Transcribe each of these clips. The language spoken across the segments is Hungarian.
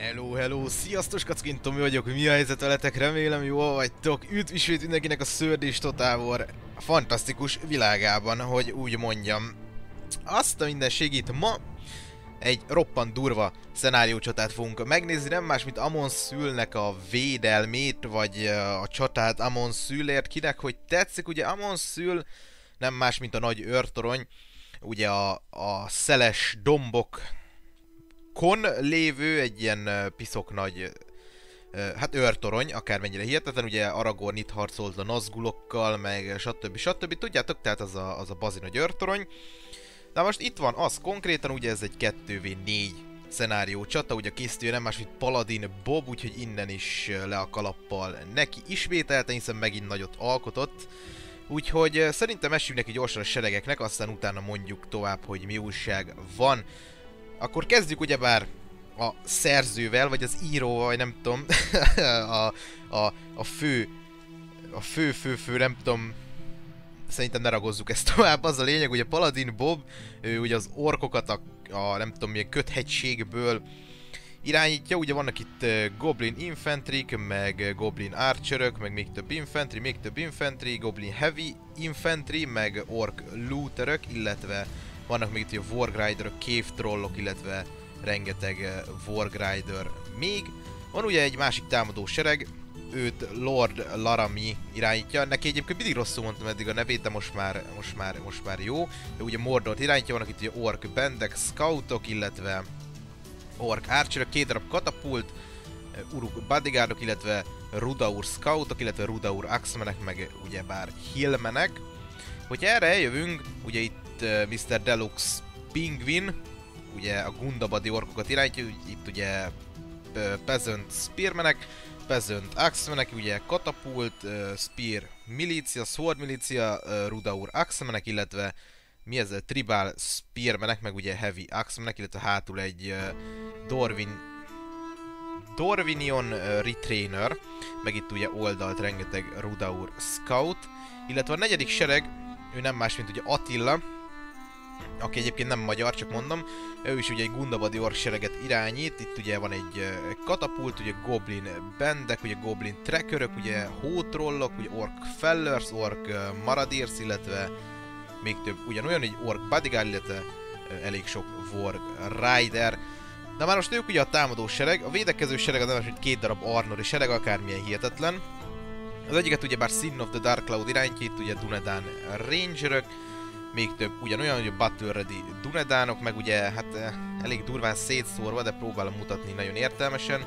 Hello, hello, sziasztok, Kackin Tomi vagyok, mi a helyzet veletek, remélem jól vagytok. Üdv ismét mindenkinek a Sword és Total fantasztikus világában, hogy úgy mondjam. Azt a mindenségét ma egy roppant durva szenáriócsatát fogunk megnézni, nem más, mint Amon Szülnek a védelmét, vagy a csatát Amon Szülért, kinek hogy tetszik. Ugye Amon Szül nem más, mint a nagy őrtorony, ugye a szeles dombok lévő egy ilyen piszok nagy hát őrtorony, akármennyire hihetetlen, ugye Aragorn itt harcolt a Nazgulokkal, meg stb. Tudjátok, tehát az a bazi nagy őrtorony. De most itt van az konkrétan, ugye ez egy 2v4 szenárió csata, ugye a készítője nem más, mint Paladin Bob, úgyhogy innen is le a kalappal neki ismételten, hiszen megint nagyot alkotott. Úgyhogy szerintem essünk neki gyorsan a seregeknek, aztán utána mondjuk tovább, hogy mi újság van. Akkor kezdjük ugyebár a szerzővel, vagy az íróval, vagy nem tudom, a fő, nem tudom, szerintem ne ragozzuk ezt tovább, az a lényeg, ugye Paladin Bob, ő ugye az orkokat a nem tudom milyen köthegységből irányítja, ugye vannak itt Goblin Infantryk, meg Goblin Archerök, meg még több Infantry, Goblin Heavy Infantry, meg Ork Looterök, illetve vannak még itt a Wargriderök, Cave Trollok, illetve rengeteg Wargrider még. Van ugye egy másik támadó sereg, őt Lord Laramie irányítja, neki egyébként mindig rosszul mondtam eddig a nevét, de most már jó. Ő ugye Mordort irányítja, vannak itt ugye Ork Bandek, Scoutok, illetve Ork Archerök, 2 darab katapult, Uruk Bodyguardok, illetve Rudaur Scoutok, illetve Rudaur Axemenek, meg ugyebár Hillmenek. Hogyha erre eljövünk, ugye itt Mr. Deluxe Penguin, ugye a Gundabadi orkokat irányítja, itt ugye Peasant Spearmenek, Peasant Axemenek, ugye Katapult, Spear Milícia, Sword Milícia, Rudaur Axemenek, illetve mi ez? Tribal Spearmenek, meg ugye Heavy Axemenek, illetve hátul egy Dorvinion Retrainer, meg itt ugye oldalt rengeteg Rudaur Scout, illetve a negyedik sereg, ő nem más, mint ugye Attila, aki egyébként nem magyar, csak mondom, ő is ugye egy Gundabadi ork sereget irányít, itt ugye van egy katapult, ugye Goblin Bandek, ugye Goblin Trackerök, ugye Hótrollok, ugye Ork Fellers, Ork Maradirs, illetve még több ugyanolyan, egy Ork Bodyguard, illetve elég sok Warg Rider. De már most ők ugye a támadó sereg, a védekező sereg az nem más, mint 2 darab Arnori sereg, akármilyen hihetetlen. Az egyiket ugyebár Sin of the Dark Cloud irányítja, itt ugye Dunedain Rangerök, még több ugyanolyan, hogy a Battle Ready Dunedánok, meg ugye hát elég durván szétszórva, de próbálom mutatni nagyon értelmesen.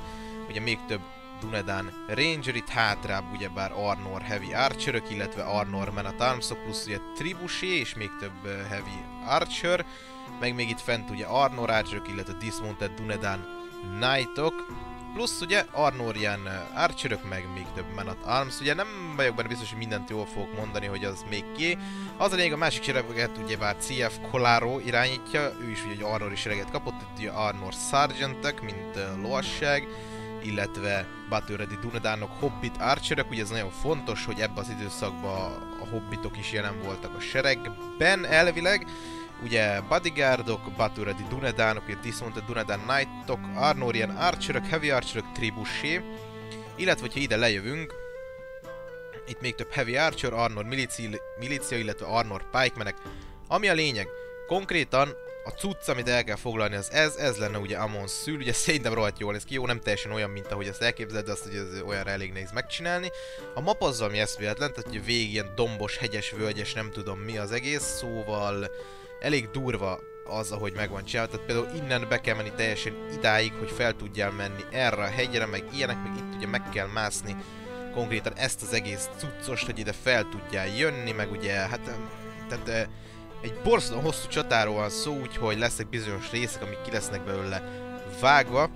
Ugye még több Dunedain Ranger, itt hátrább ugyebár Arnor Heavy Archerök, illetve Arnor Men at Armsok, plusz ugye Trebuchet és még több Heavy Archer, meg még itt fent ugye Arnor Archerök, illetve Dismounted Dunedain Knightok, plusz ugye Arnorian Archerök, meg még több Men at Arms. Ugye nem vagyok benne biztos, hogy mindent jól fogok mondani, hogy az még ki. Az a lényeg, a másik sereget ugyebár CF Colaro irányítja, ő is ugye egy Arnori sereget kapott, itt ugye Arnor Sergeantek, mint lovasság, illetve Battle Ready Dunedánok, Hobbit Archerök, ugye ez nagyon fontos, hogy ebben az időszakban a hobbitok is jelen voltak a seregben elvileg. Ugye Bodyguardok, Battle Ready Dunedánok, ugye Dismounted Dunedain Knightok, Arnorian Archerök, Heavy Archerök, Trebuchet, illetve hogyha ide lejövünk, itt még több Heavy Archer, Arnor Milícia, illetve Arnor Pikemenek. Ami a lényeg, konkrétan a cucc, amit el kell foglalni, az ez lenne ugye Amon Szül, ugye szerintem rohadt jól néz ki, jó, nem teljesen olyan, mint ahogy ezt elképzeled, de azt ugye ez olyanra elég nehéz megcsinálni. A map az valami eszméletlen, tehát ugye végig ilyen dombos, hegyes, völgyes, nem tudom mi az egész, szóval elég durva az, ahogy meg van csinálva, tehát például innen be kell menni teljesen idáig, hogy fel tudjál menni erre a hegyre, meg ilyenek, meg itt ugye meg kell mászni konkrétan ezt az egész cuccost, hogy ide fel tudjál jönni, meg ugye, hát, tehát egy borzasztóan hosszú csatáról van szó, úgyhogy lesznek bizonyos részek, amik ki lesznek belőle vágva.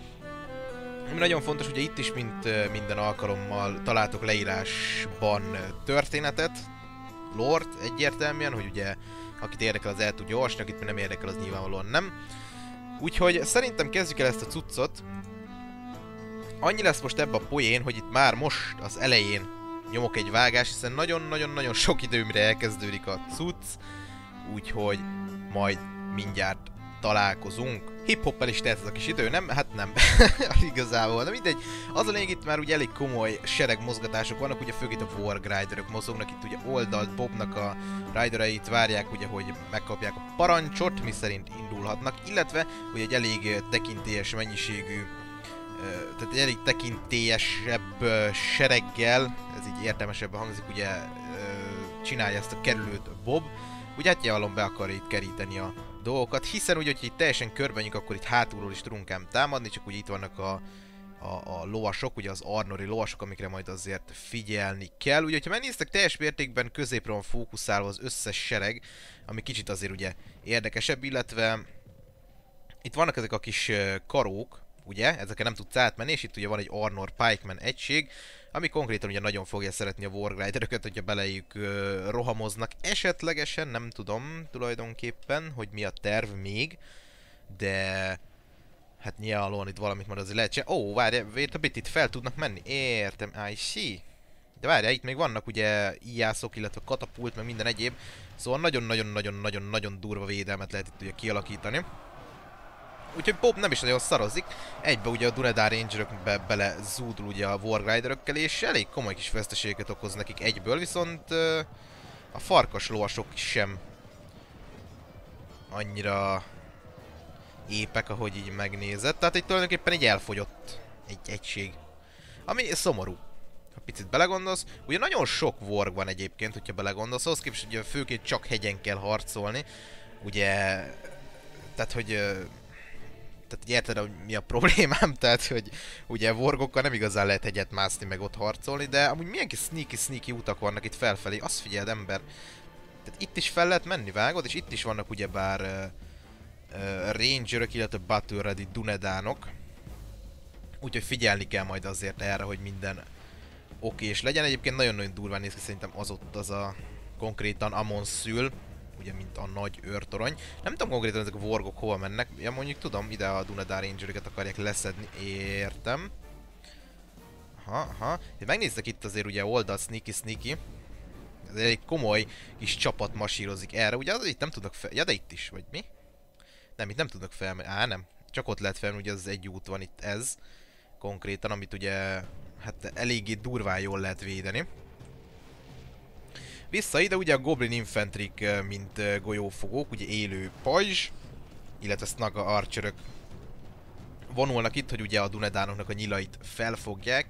Ami nagyon fontos, ugye itt is, mint minden alkalommal találtok leírásban történetet, lore egyértelműen, hogy ugye akit érdekel, az el tudja olvasni, akit nem érdekel, az nyilvánvalóan nem. Úgyhogy szerintem kezdjük el ezt a cuccot. Annyi lesz most ebben a poén, hogy itt már most az elején nyomok egy vágás, hiszen nagyon-nagyon-nagyon sok időmre elkezdődik a cucc. Úgyhogy majd mindjárt találkozunk. Hip-hoppel is telt ez a kis idő, nem? Hát nem. Igazából, de mindegy. Az a lényeg, itt már ugye elég komoly seregmozgatások vannak, ugye főként a Warg Riderök mozognak, itt ugye oldalt Bobnak a ridereit várják, ugye, hogy megkapják a parancsot, miszerint indulhatnak, illetve, hogy egy elég tekintélyes mennyiségű, tehát egy elég tekintélyesebb sereggel, ez így értelmesebben hangzik, ugye csinálja ezt a kerülőt Bob, ugye hát nyilván be akarja itt keríteni a dolgokat, hiszen ugye, hogy itt teljesen körbenyünk, akkor itt hátulról is tudunk ám támadni, csak ugye itt vannak a lovasok, ugye az Arnori lovasok, amikre majd azért figyelni kell. Ugye, hogyha megnéztek, teljes mértékben középre van fókuszálva az összes sereg, ami kicsit azért ugye érdekesebb, illetve itt vannak ezek a kis karók, ugye, ezeken nem tudsz átmenni, és itt ugye van egy Arnor Pikeman egység, ami konkrétan ugye nagyon fogja szeretni a Warg Rideröket, hogyha belejük rohamoznak. Esetlegesen, nem tudom tulajdonképpen, hogy mi a terv még, de hát nyilvánvalóan itt valamit már azért lehet csinálni. Ó, várj, wait a bit, itt fel tudnak menni. Értem, I see. De várj, itt még vannak ugye íjászok, illetve katapult, meg minden egyéb. Szóval nagyon-nagyon-nagyon-nagyon durva védelmet lehet itt ugye kialakítani. Úgyhogy Bob nem is nagyon szarozik, egybe ugye a Dunedain Rangerökbe bele zúdul ugye a Warg Riderökkel, és elég komoly kis veszteségeket okoz nekik egyből, viszont a farkas lovasok sem annyira épek, ahogy így megnézed, tehát itt tulajdonképpen így elfogyott egy egység, ami szomorú. Ha picit belegondolsz, ugye nagyon sok Warg van egyébként, hogyha belegondolsz, ahhoz képest ugye főként csak hegyen kell harcolni, ugye, tehát hogy tehát érted, hogy mi a problémám, tehát hogy ugye Wargokkal nem igazán lehet hegyet mászni, meg ott harcolni, de amúgy milyen kis sneaky utak vannak itt felfelé, azt figyeld ember. Tehát itt is fel lehet menni, vágod, és itt is vannak ugyebár Rangerök, illetve Battle Ready Dunedánok. Úgyhogy figyelni kell majd azért erre, hogy minden okés legyen. Egyébként nagyon-nagyon durván néz ki, szerintem az ott az a konkrétan Amon-Szül, ugye, mint a nagy őrtorony. Nem tudom konkrétan ezek a Wargok hova mennek. Ja, mondjuk tudom, ide a Dunedain Rangeröket akarják leszedni. Értem. Aha. Megnézzek itt azért ugye oldalt sneaky. Ez egy komoly kis csapat masírozik erre. Ugye az itt nem tudnak fel... Ja, de itt is, vagy mi? Nem, itt nem tudnak felmenni. Á, nem. Csak ott lehet felmenni, ugye az egy út van itt ez. Konkrétan, amit ugye... hát eléggé durván jól lehet védeni. Vissza ide ugye a Goblin Infantryk, mint golyófogók, ugye élő pajzs, illetve Snaga Archerök vonulnak itt, hogy ugye a Dunedánoknak a nyilait felfogják.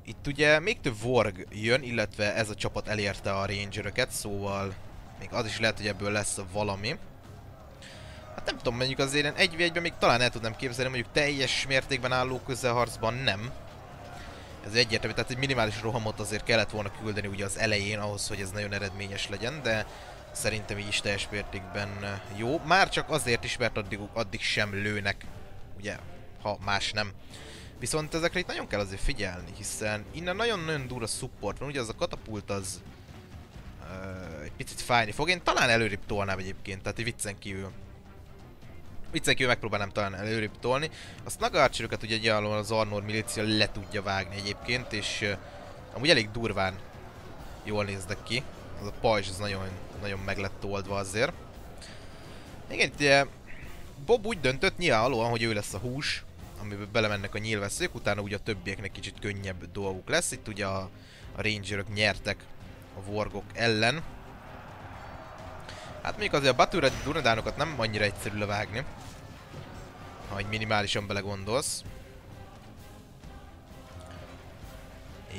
Itt ugye még több Warg jön, illetve ez a csapat elérte a Rangeröket, szóval még az is lehet, hogy ebből lesz valami. Hát nem tudom, mondjuk azért 1v1-ben még talán el tudnám képzelni, mondjuk teljes mértékben álló közelharcban nem. Ez egyértelmű, tehát egy minimális rohamot azért kellett volna küldeni ugye az elején ahhoz, hogy ez nagyon eredményes legyen, de szerintem így is teljes mértékben jó. Már csak azért is, mert addig sem lőnek, ugye, ha más nem. Viszont ezekre itt nagyon kell azért figyelni, hiszen innen nagyon-nagyon durva support van, ugye az a katapult az egy picit fájni fog. Én talán előrébb tolnám egyébként, tehát egy viccen kívül. Megpróbálnám talán előrébb tolni. A Snaga Archeröket ugye egyáltalán az Arnor milícia le tudja vágni egyébként, és amúgy elég durván jól néznek ki. Az a pajzs az nagyon, nagyon meg lett oldva azért. Igen, ugye Bob úgy döntött nyilvánvalóan, hogy ő lesz a hús, amiben belemennek a nyílvesszők, utána ugye a többieknek kicsit könnyebb dolguk lesz. Itt ugye a Rangerök nyertek a Wargok ellen. Hát még azért a Battle Ready Dunedánokat nem annyira egyszerű levágni, ha egy minimálisan belegondolsz.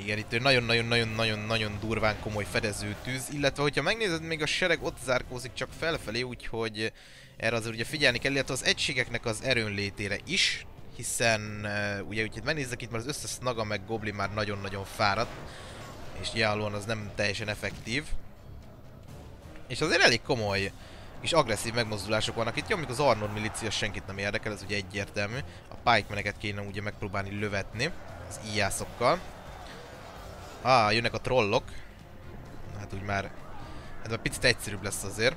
Igen, itt nagyon-nagyon-nagyon-nagyon durván komoly fedezőtűz, illetve hogyha megnézed, még a sereg ott zárkózik csak felfelé, úgyhogy erre azért ugye figyelni kell, illetve az egységeknek az erőnlétére is, hiszen ugye úgy megnézzek itt, mert az összes Snaga meg Goblin már nagyon-nagyon fáradt, és nyilvánvalóan az nem teljesen effektív. És azért elég komoly és agresszív megmozdulások vannak itt. Jó, amikor az Arnor milícia senkit nem érdekel, ez ugye egyértelmű. A Pikemaneket kéne ugye megpróbálni lövetni az íjászokkal. Jönnek a trollok. Hát úgy már... ez már picit egyszerűbb lesz azért.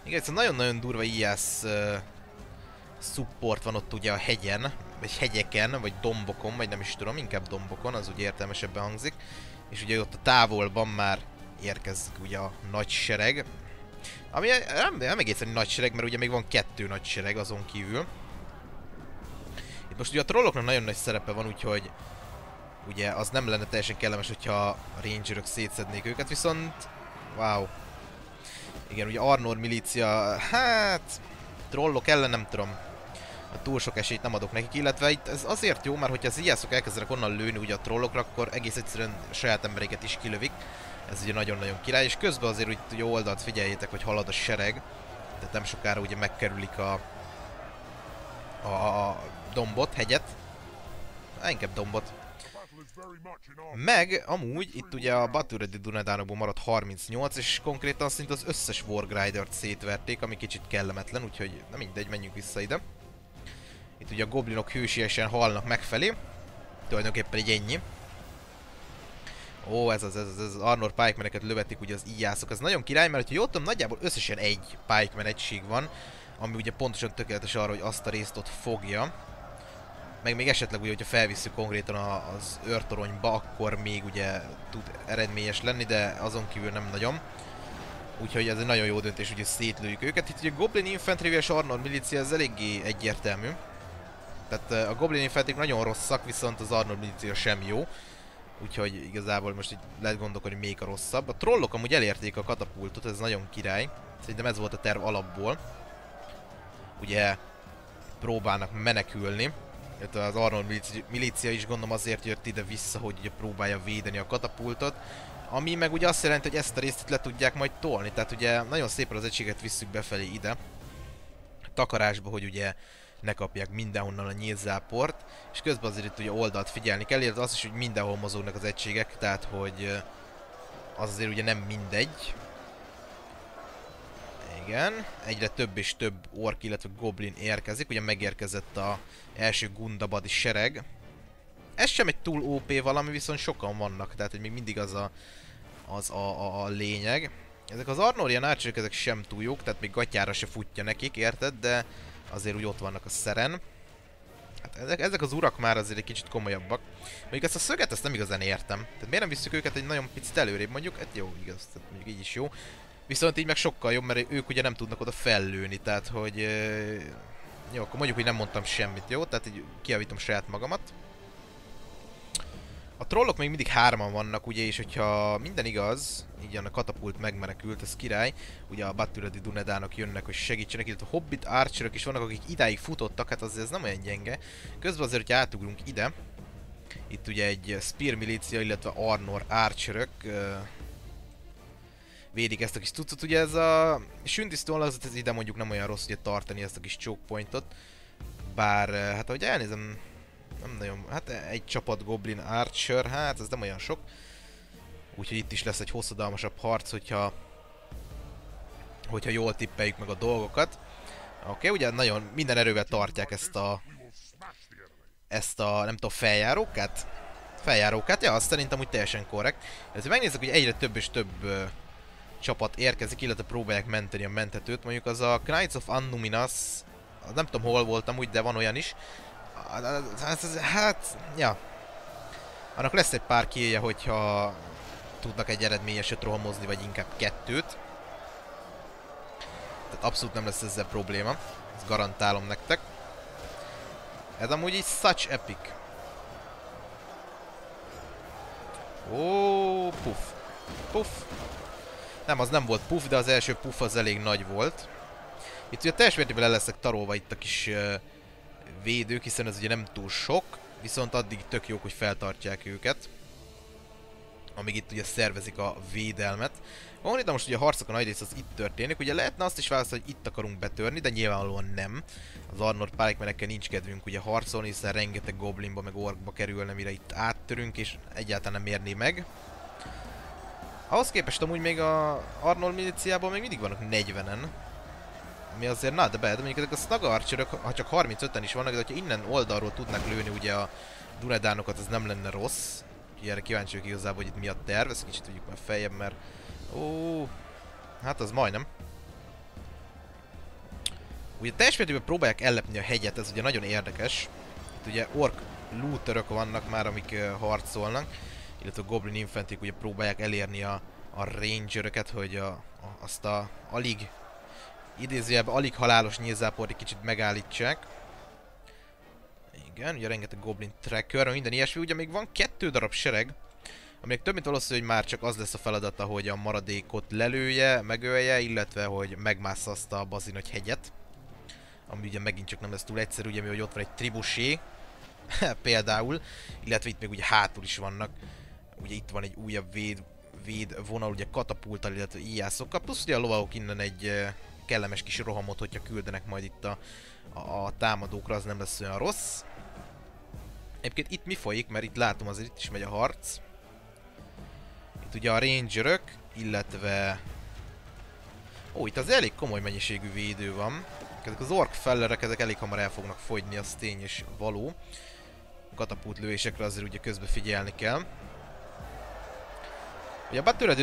Igen, ez nagyon-nagyon durva íjász support van ott ugye a hegyen, vagy hegyeken, vagy dombokon, vagy nem is tudom, inkább dombokon, az ugye értelmesebben hangzik. És ugye ott a távolban már érkezik ugye a nagy sereg. Ami nem egészen nagy sereg, mert ugye még van 2 nagy sereg azon kívül. Itt most ugye a trolloknak nagyon nagy szerepe van, úgyhogy ugye az nem lenne teljesen kellemes, hogyha a rangerök szétszednék őket, viszont... Wow. Igen, ugye Arnor milícia, hát... Trollok ellen nem tudom. Túl sok esélyt nem adok nekik, illetve itt ez azért jó, mert hogyha az ijászok elkezdenek onnan lőni ugye a trollokra, akkor egész egyszerűen saját embereket is kilövik. Ez ugye nagyon-nagyon király, és közben azért úgy ugye oldalt figyeljétek, hogy halad a sereg. Tehát nem sokára ugye megkerülik a dombot, hegyet. Inkább dombot. Meg amúgy itt ugye a Battle Ready Dunedánokból maradt 38, és konkrétan szinte az összes Wargridert szétverték, ami kicsit kellemetlen, úgyhogy na mindegy, menjünk vissza ide. Itt ugye a goblinok hősiesen halnak megfelé. Tulajdonképpen egy ennyi. Ó, ez az Arnor pikemeneket lövetik ugye az íjászok. Ez nagyon király, mert ha jól tudom, nagyjából összesen egy pikeman egység van, ami ugye pontosan tökéletes arra, hogy azt a részt ott fogja. Meg még esetleg ugye, hogyha felvisszük konkrétan az őrtoronyba, akkor még ugye tud eredményes lenni, de azon kívül nem nagyon. Úgyhogy ez egy nagyon jó döntés, hogy szétlőjük őket. Itt ugye a Goblin Infantry és Arnor milícia, ez eléggé egyértelmű. Tehát a Goblin Infantry nagyon rosszak, viszont az Arnor milícia sem jó. Úgyhogy igazából most így lehet gondolkodni, hogy melyik a rosszabb. A trollok amúgy elérték a katapultot, ez nagyon király. Szerintem ez volt a terv alapból. Ugye próbálnak menekülni. Az Arnor milícia is gondolom azért jött ide vissza, hogy ugye próbálja védeni a katapultot. Ami meg ugye azt jelenti, hogy ezt a részt itt le tudják majd tolni. Tehát ugye nagyon szépen az egységet visszük befelé ide. Takarásba, hogy ugye ne kapják mindenhonnan a nyílzáport. És közben azért itt ugye oldalt figyelni kell, illetve az is, hogy mindenhol mozognak az egységek. Tehát hogy az azért ugye nem mindegy. Igen, egyre több és több ork, illetve goblin érkezik. Ugye megérkezett az első Gundabadi sereg. Ez sem egy túl OP valami, viszont sokan vannak, tehát hogy még mindig az a lényeg. Ezek az Arnorian Archerök, ezek sem túl jók, tehát még gatyára se futja nekik, érted? De azért úgy ott vannak a szeren. Hát ezek az urak már azért egy kicsit komolyabbak. Mondjuk ezt a szöget, ezt nem igazán értem. Tehát miért nem visszük őket egy nagyon picit előrébb, mondjuk? Hát jó, igaz, tehát mondjuk így is jó. Viszont így meg sokkal jobb, mert ők ugye nem tudnak oda fellőni, tehát hogy... Jó, akkor mondjuk, hogy nem mondtam semmit, jó? Tehát így kijavítom saját magamat. A trollok még mindig 3-an vannak, ugye, és hogyha minden igaz, így a katapult megmenekült, ez király. Ugye a Battle Ready Dunedánok jönnek, hogy segítsenek, illetve a Hobbit Archerök is vannak, akik idáig futottak, hát azért ez nem olyan gyenge. Közben azért, hogy átugrunk ide, itt ugye egy Spear milícia, illetve Arnor Archerök védik ezt a kis cuccot. Ugye ez a süntisztól az ide mondjuk nem olyan rossz ugye tartani ezt a kis choke pointot. Bár, hát ahogy elnézem, nem nagyon, hát egy csapat Goblin Archer, hát ez nem olyan sok. Úgyhogy itt is lesz egy hosszadalmasabb harc, hogyha jól tippeljük meg a dolgokat. Oké, ugye nagyon minden erővel tartják ezt a nem tudom, feljárókát? Feljárókát, ja, azt szerintem úgy teljesen korrekt. Ezért megnézzük, hogy egyre több és több csapat érkezik, illetve próbálják menteni a mentetőt. Mondjuk az a Knights of Annuminas, nem tudom hol voltam úgy, de van olyan is. Hát, ja. Annak lesz egy pár kilje, hogyha tudnak egy eredményeset rohamozni, vagy inkább 2-t. Tehát abszolút nem lesz ezzel probléma. Ezt garantálom nektek. Ez amúgy így such epic. Ó, puff. Puff. Nem, az nem volt puff, de az első puff az elég nagy volt. Itt ugye teljes mértékben le lesznek tarolva itt a kis védők, hiszen ez ugye nem túl sok, viszont addig tök jók, hogy feltartják őket. Amíg itt ugye szervezik a védelmet. Konkrétan most ugye a harcok a nagy rész az itt történik, ugye lehetne azt is választani, hogy itt akarunk betörni, de nyilvánvalóan nem. Az Arnor pikemenekkel nincs kedvünk ugye harcolni, hiszen rengeteg goblinba meg orkba kerülne, mire itt áttörünk, és egyáltalán nem érné meg. Ahhoz képest amúgy még a Arnor milíciában még mindig vannak 40-en. Ami azért not bad, mondjuk ezek a Snaga Archerök, ha csak 35-en is vannak, de ha innen oldalról tudnak lőni ugye a Dunedánokat, ez nem lenne rossz. Úgyhogy erre kíváncsi vagyok igazából, hogy itt mi a terv, ezt kicsit tudjuk már feljebb, mert... Ó, hát az majdnem. Ugye teljes mértékben próbálják ellepni a hegyet, ez ugye nagyon érdekes. Itt ugye ork looterök vannak már, amik harcolnak. Illetve a Goblin Infantry ugye próbálják elérni a rangeröket, hogy azt a alig idézőjelben alig halálos nyílzáport egy kicsit megállítsák. Igen, ugye rengeteg goblin tracker, minden ilyesmi. Ugye még van 2 darab sereg, aminek több mint valószínű, hogy már csak az lesz a feladata, hogy a maradékot lelője, megölje, illetve hogy megmássza azt a bazinagy hegyet. Ami ugye megint csak nem lesz túl egyszerű, ugye mi, hogy ott van egy tribusé, például, illetve itt még ugye hátul is vannak. Ugye itt van egy újabb véd vonal, ugye katapulttal, illetve íjászokkal, plusz ugye a lovagok innen egy kellemes kis rohamot, hogyha küldenek majd itt a támadókra, az nem lesz olyan rossz. Egyébként itt mi folyik, mert itt látom azért itt is megy a harc. Itt ugye a rangerök, illetve... Ó, itt az elég komoly mennyiségű védő van. Ezek az ork fellerek, ezek elég hamar el fognak fogyni, az tény és való. A katapult lövésekre azért ugye közben figyelni kell. Ugye a Battle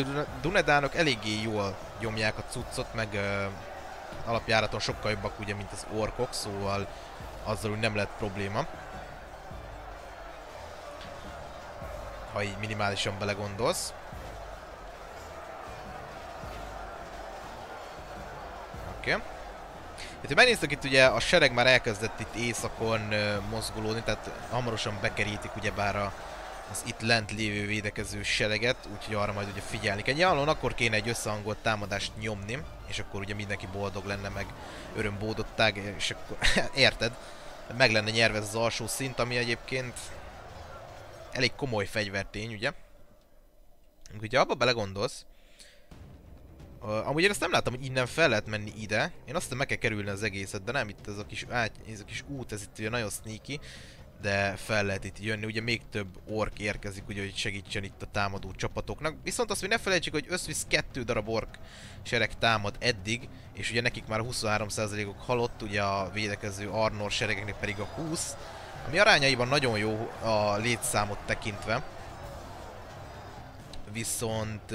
Dunedánok eléggé jól nyomják a cuccot, meg alapjáraton sokkal jobbak ugye, mint az orkok, szóval azzal úgy nem lett probléma. Ha így minimálisan belegondolsz. Oké. Okay. Ha megnéztük itt ugye a sereg már elkezdett itt északon mozgolódni, tehát hamarosan bekerítik ugyebár az itt lent lévő védekező sereget, úgyhogy arra majd ugye figyelni kell. Nyilvánvalóan akkor kéne egy összehangolt támadást nyomni, és akkor ugye mindenki boldog lenne, meg örömbódottág, és akkor érted, meg lenne nyerve ez az alsó szint, ami egyébként elég komoly fegyvertény, ugye? Úgyhogy abba belegondolsz, amúgy én ezt nem láttam, hogy innen fel lehet menni ide. Én azt meg kell kerülni az egészet, de nem itt ez a kis út, ez itt ugye nagyon sneaky. De fel lehet itt jönni, ugye még több ork érkezik, ugye, hogy segítsen itt a támadó csapatoknak. Viszont azt, hogy ne felejtsük, hogy összvisz 2 darab ork sereg támad eddig, és ugye nekik már 23%-ok halott, ugye a védekező Arnor seregeknek pedig a 20, ami arányaiban nagyon jó a létszámot tekintve. Viszont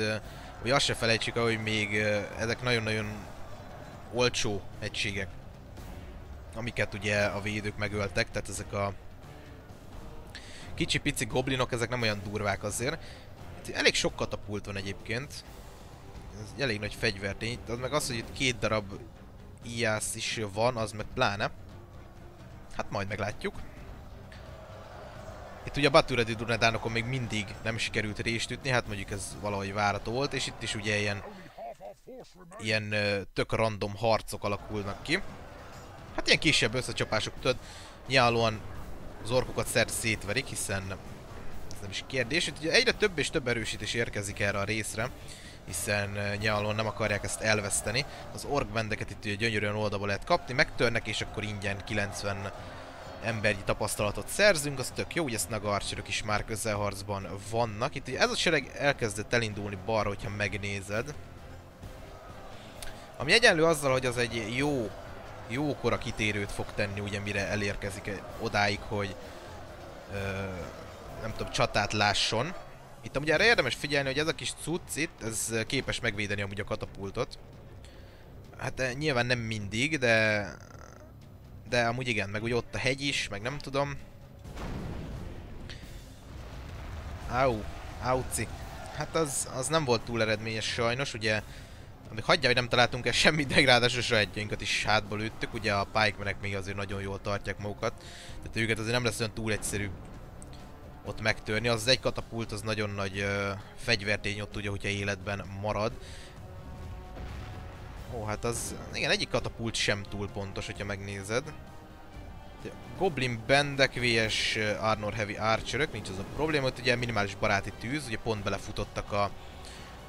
hogy azt se felejtsük, hogy még ezek nagyon-nagyon olcsó egységek, amiket ugye a védők megöltek, tehát ezek a kicsi-pici goblinok, ezek nem olyan durvák azért. Itt elég sok katapult van egyébként. Ez elég nagy fegyvertény. Az meg az, hogy itt 2 darab ijász is van, az meg pláne. Hát majd meglátjuk. Itt ugye a Battle Dunedánokon még mindig nem sikerült rést ütni, hát mondjuk ez valahogy várható volt, és itt is ugye ilyen tök random harcok alakulnak ki. Hát ilyen kisebb összecsapások, tudod, nyilvánvalóan az orkokat szert szétverik, hiszen ez nem is kérdés. Itt ugye egyre több és több erősítés érkezik erre a részre, hiszen nyilvánvalóan nem akarják ezt elveszteni. Az orkbendeket itt ugye gyönyörűen oldalba lehet kapni, megtörnek, és akkor ingyen 90 emberi tapasztalatot szerzünk, az tök jó, ugye Snaga archerök is már közelharcban vannak. Itt ugye ez a sereg elkezdett elindulni balra, hogyha megnézed. Ami egyenlő azzal, hogy az egy jókora kitérőt fog tenni, ugye mire elérkezik odáig, hogy nem tudom, csatát lásson. Itt amúgy erre érdemes figyelni, hogy ez a kis cucc itt, ez képes megvédeni amúgy a katapultot. Hát nyilván nem mindig, de amúgy igen, meg ugye ott a hegy is, meg nem tudom. Auci. Hát az nem volt túl eredményes sajnos, ugye. Amíg hagyja, hogy nem találtunk el semmit, de ráadásul sajátjainkat is hátba lőttük, ugye a pikemenek még azért nagyon jól tartják magukat. Tehát őket azért nem lesz olyan túl egyszerű ott megtörni. Az egy katapult, az nagyon nagy fegyvertény ott ugye, hogyha életben marad. Ó, hát az... Igen, egyik katapult sem túl pontos, hogyha megnézed. Goblin bendek vs Arnor Heavy Archerök, nincs az a probléma, hogy ugye minimális baráti tűz, ugye pont belefutottak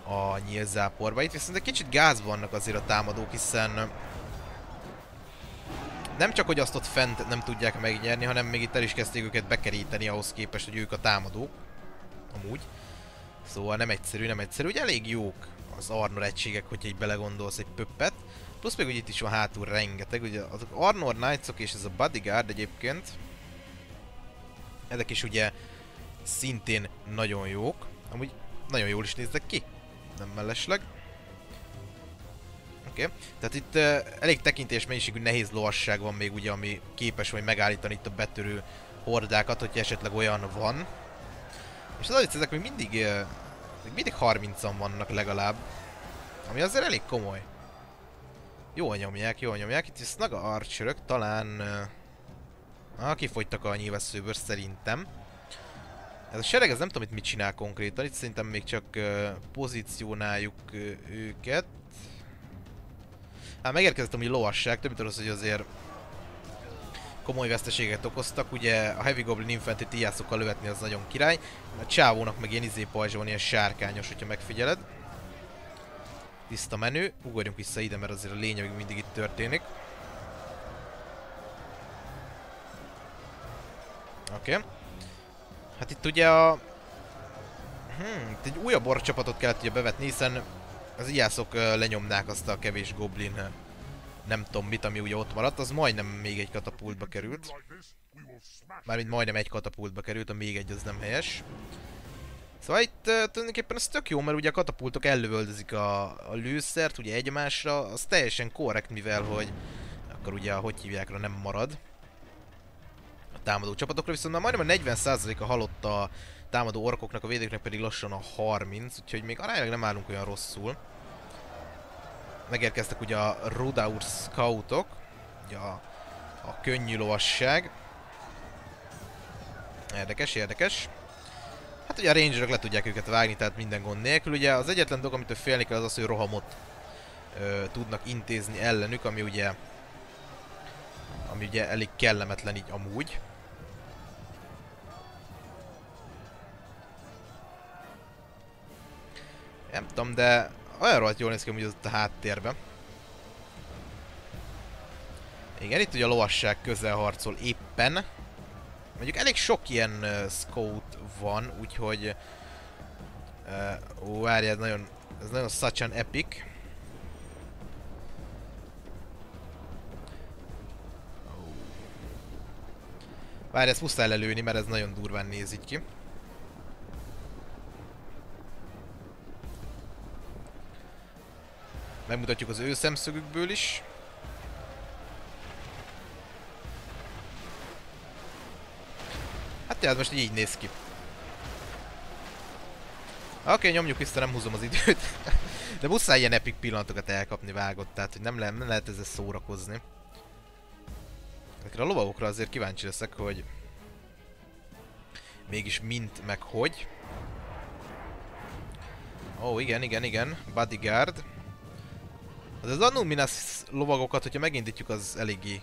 a nyílzáporba. Itt viszont egy kicsit gáz vannak azért a támadók, hiszen nem csak, hogy azt ott fent nem tudják megnyerni, hanem még itt el is kezdték őket bekeríteni ahhoz képest, hogy ők a támadók. Amúgy. Szóval nem egyszerű, nem egyszerű. Ugye elég jók az Arnor egységek, hogyha így belegondolsz egy pöppet. Plusz még ugye itt is van hátul rengeteg. Ugye az Arnor Knights-ok és ez a Bodyguard egyébként. Ezek is ugye szintén nagyon jók. Amúgy nagyon jól is néznek ki. Nem mellesleg. Oké. Okay. Tehát itt elég tekintélyes mennyiségű nehéz lovasság van még ugye, ami képes vagy megállítani itt a betörő hordákat, hogyha esetleg olyan van. És az, hogy ezek még mindig 30-an vannak legalább. Ami azért elég komoly. Jól nyomják, jól nyomják. Itt is Snaga Archerök talán... kifogytak a nyilvesszőből szerintem. Ez a sereg, ez nem tudom, mit csinál konkrétan. Itt szerintem még csak pozícionáljuk őket. Hát megérkezett hogy lovasság, több mint az, hogy azért komoly veszteséget okoztak. Ugye a Heavy Goblin Infantry tiászokkal lövetni az nagyon király. A csávónak meg ilyen pajzsa van, ilyen sárkányos, hogyha megfigyeled. Tiszta menü. Ugorjunk vissza ide, mert azért a lényeg mindig itt történik. Oké. Hát itt ugye a... itt egy újabb orcsapatot kellett ugye bevetni, hiszen az ijászok lenyomnák azt a kevés goblin, nem tudom mit, ami ugye ott maradt, az majdnem még egy katapultba került. Mármint majdnem egy katapultba került, a még egy az nem helyes. Szóval itt tulajdonképpen ez tök jó, mert ugye a katapultok ellövöldözik a lőszert ugye egymásra, az teljesen korrekt, mivel hogy akkor ugye hogy hívjákra nem marad a támadó csapatokra, viszont már majdnem a 40%-a halott a támadó orkoknak, a védőknek pedig lassan a 30, úgyhogy még aránylag nem állunk olyan rosszul. Megérkeztek ugye a Rudaur Scoutok, ugye a könnyű lovasság. Érdekes, érdekes. Hát ugye a rangerök le tudják őket vágni, tehát minden gond nélkül. Ugye az egyetlen dolog, amitől félni kell, az az, hogy rohamot tudnak intézni ellenük, ami ugye elég kellemetlen így amúgy. Nem tudom, de olyan rohadt jól néz ki, hogy az ott a háttérben. Igen, itt ugye a lovasság közel harcol éppen. Mondjuk elég sok ilyen scout van, úgyhogy... várjál, ez nagyon such an epic. Várjál, ezt muszáj lelőni, mert ez nagyon durván néz így ki. Megmutatjuk az ő szemszögükből is. Hát ez most így néz ki. Oké, nyomjuk vissza, nem húzom az időt. De muszáj ilyen epic pillanatokat elkapni, vágott, tehát hogy nem lehet ezzel szórakozni. Ezekre a lovagokra azért kíváncsi leszek, hogy mégis mint meg hogy. Ó, igen. Bodyguard. Az Annuminas lovagokat, hogyha megindítjuk, az eléggé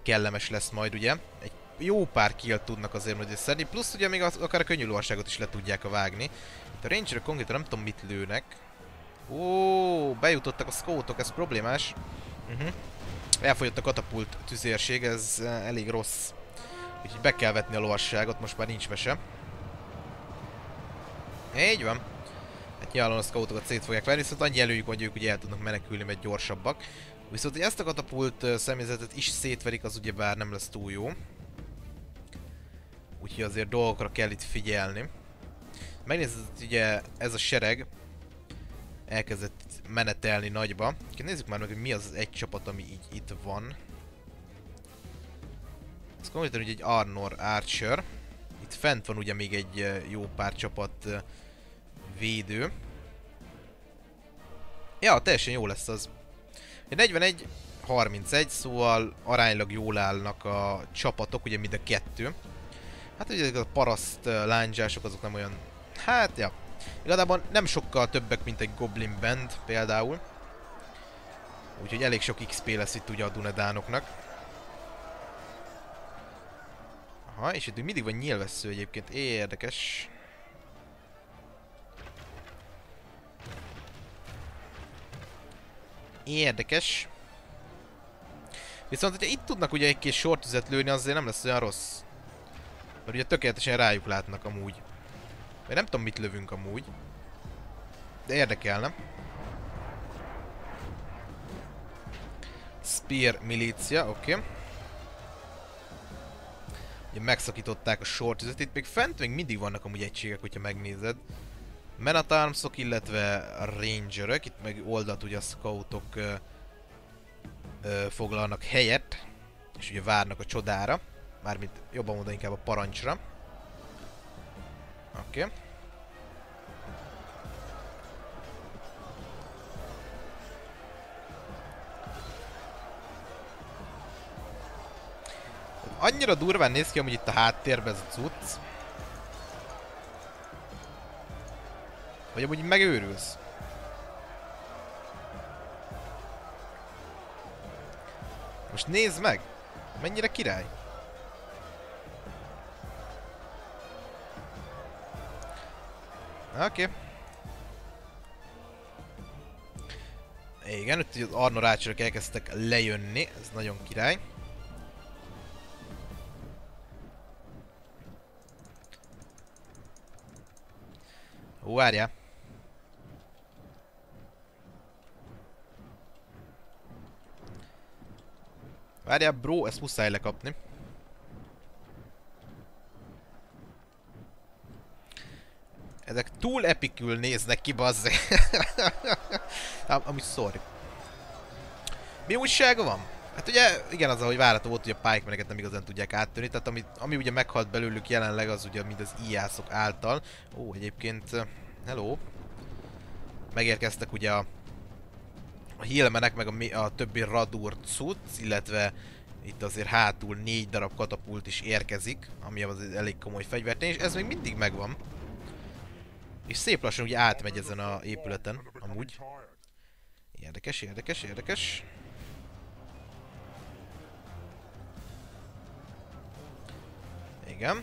kellemes lesz majd, ugye. Egy jó pár killt tudnak azért majd összedni, plusz ugye még akár a könnyű lovasságot is le tudják vágni. Itt a rangerök konkrétan nem tudom mit lőnek. Ó, bejutottak a scoutok, ez problémás. Elfogyott a katapult tüzérség, ez elég rossz. Úgyhogy be kell vetni a lovasságot, most már nincs mese. Így van. Hát nyilván a scoutokat szét fogják verni, viszont annyi előjük, hogy ők ugye el tudnak menekülni, mert gyorsabbak. Viszont hogy ezt a katapult személyzetet is szétverik, az ugyebár nem lesz túl jó. Úgyhogy azért dolgokra kell itt figyelni. Megnézed, ugye ez a sereg elkezdett menetelni nagyba. Nézzük már meg, hogy mi az egy csapat, ami így itt van. Ez konkrétan ugye egy Arnor Archer. Itt fent van ugye még egy jó pár csapat védő. Ja, teljesen jó lesz az. 41-31, szóval aránylag jól állnak a csapatok, ugye mind a kettő. Hát ugye a paraszt lándzsások azok nem olyan... Hát, ja. Igazából nem sokkal többek, mint egy Goblin Band például. Úgyhogy elég sok XP lesz itt ugye a Dunedánoknak. Aha, és itt mindig van nyílvessző egyébként. Érdekes. Érdekes. Viszont, hogyha itt tudnak ugye egy kis sortüzet lőni, azért nem lesz olyan rossz. Mert ugye tökéletesen rájuk látnak amúgy. Én nem tudom mit lövünk amúgy. De érdekelne. Spear milícia, oké. Ugye megszakították a sortüzet. Itt még fent még mindig vannak amúgy egységek, hogyha megnézed. Men at Armsok, illetve a rangerök. Itt meg oldalt ugye a scoutok foglalnak helyet. És ugye várnak a csodára. Mármint jobban mondani inkább a parancsra. Oké. Annyira durván néz ki amúgy itt a háttérben ez a cucc. Vagy amúgy megőrülsz. Most nézd meg! Mennyire király! Oké. Igen, itt az Arnor Archerök elkezdtek lejönni, ez nagyon király. Ó, várjál. Várjál, bro, ezt muszáj lekapni. Ezek túl epikül néznek ki, bazzeg. Amúgy sorry. Mi újsága van? Hát ugye, igen, az, ahogy várható volt, hogy a pikemeneket nem igazán tudják áttörni, tehát ami ugye meghalt belőlük jelenleg, az ugye mind az ijászok által. Ó, egyébként, hello. Megérkeztek ugye a healmenek, meg a többi radúr cucc, illetve itt azért hátul 4 darab katapult is érkezik, ami az elég komoly fegyvertény, és ez még mindig megvan. És szép lassan ugye átmegy ezen a épületen, amúgy. Érdekes, érdekes, érdekes. Igen.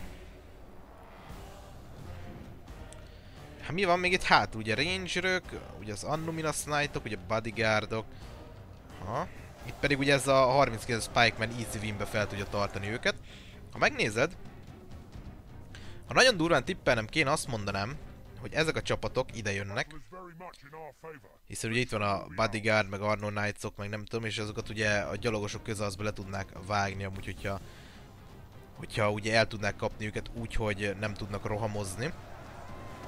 Hát mi van még itt hátul? Ugye rangerök, ugye az Annuminas Knightok, ugye bodyguardok. Ha. Itt pedig ugye ez a 39 Spikeman easy winbe fel tudja tartani őket. Ha megnézed, ha nagyon durván tippelnem kéne, azt mondanám, hogy ezek a csapatok ide jönnek. Hiszen ugye itt van a bodyguard, meg Arnor Knightsok, meg nem tudom, és azokat ugye a gyalogosok közel azba le tudnák vágni, amúgy, hogyha ugye el tudnák kapni őket úgy, hogy nem tudnak rohamozni.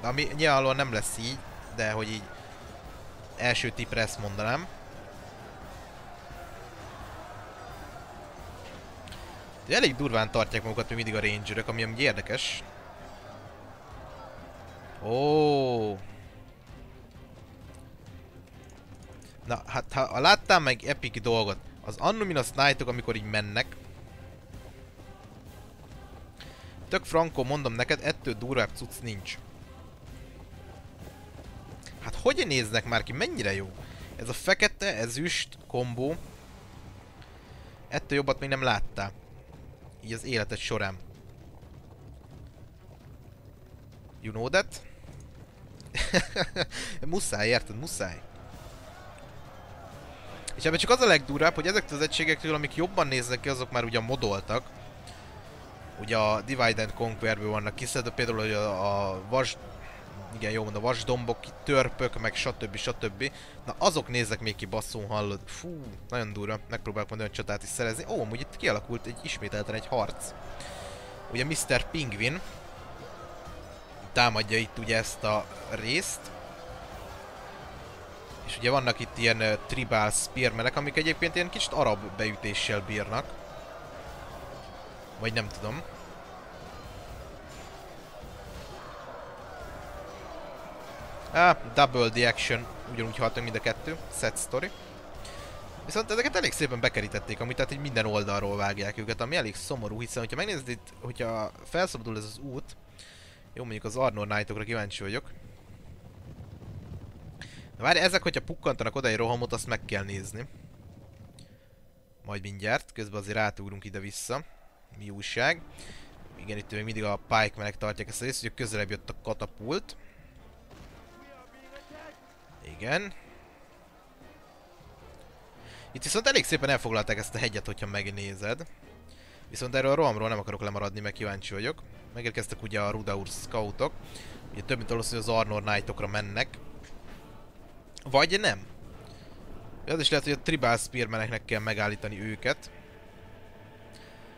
De ami nyilvánvalóan nem lesz így, de hogy így első tippre ezt mondanám. De elég durván tartják magukat még mindig a rangerök, ami amúgy érdekes. Ó. Na, hát ha láttál meg epic dolgot, az Annuminas Knightok, amikor így mennek, tök frankó mondom neked, ettől durvább cucc nincs. Hát hogy néznek már ki? Mennyire jó? Ez a fekete, ezüst kombó. Ettől jobbat még nem láttál. Így az életed során. You know that? Muszáj, érted? Muszáj. És ebben csak az a legdurvább, hogy ezek az egységektől, amik jobban néznek ki, azok már ugye modoltak. Ugye a Divide and Conquerből vannak kiszedve, például hogy a vas... Igen, jól mondom, a vasdombok, törpök, meg stb. Na azok néznek még ki, basszón, hallod. Fú, nagyon durva. Megpróbálok majd olyan csatát is szerezni. Ó, amúgy itt kialakult ismételten egy harc. Ugye Mr. Penguin támadja itt ugye ezt a részt. És ugye vannak itt ilyen tribal spearmenek, amik egyébként ilyen kicsit arab beütéssel bírnak. Vagy nem tudom. Double the action, ugyanúgy haltunk mind a kettő, set story. Viszont ezeket elég szépen bekerítették, amit tehát így minden oldalról vágják őket, ami elég szomorú, hiszen hogyha megnézed itt, hogyha felszabadul ez az út, jó, mondjuk az Arnor Knightokra kíváncsi vagyok. Na várj, ezek, hogyha pukkantanak oda egy rohamot, azt meg kell nézni. Majd mindjárt, közben azért átugrunk ide-vissza. Mi újság? Igen, itt még mindig a pikemenek tartják ezt a részt, hogy közelebb jött a katapult. Igen. Itt viszont elég szépen elfoglalták ezt a hegyet, hogyha megnézed. Viszont erről a rohamról nem akarok lemaradni, mert kíváncsi vagyok. Megérkeztek ugye a Rudaur Scoutok. Ugye több mint valószínű az Arnor Knightokra mennek. Vagy nem. Az is lehet, hogy a Tribal Spearmeneknek kell megállítani őket.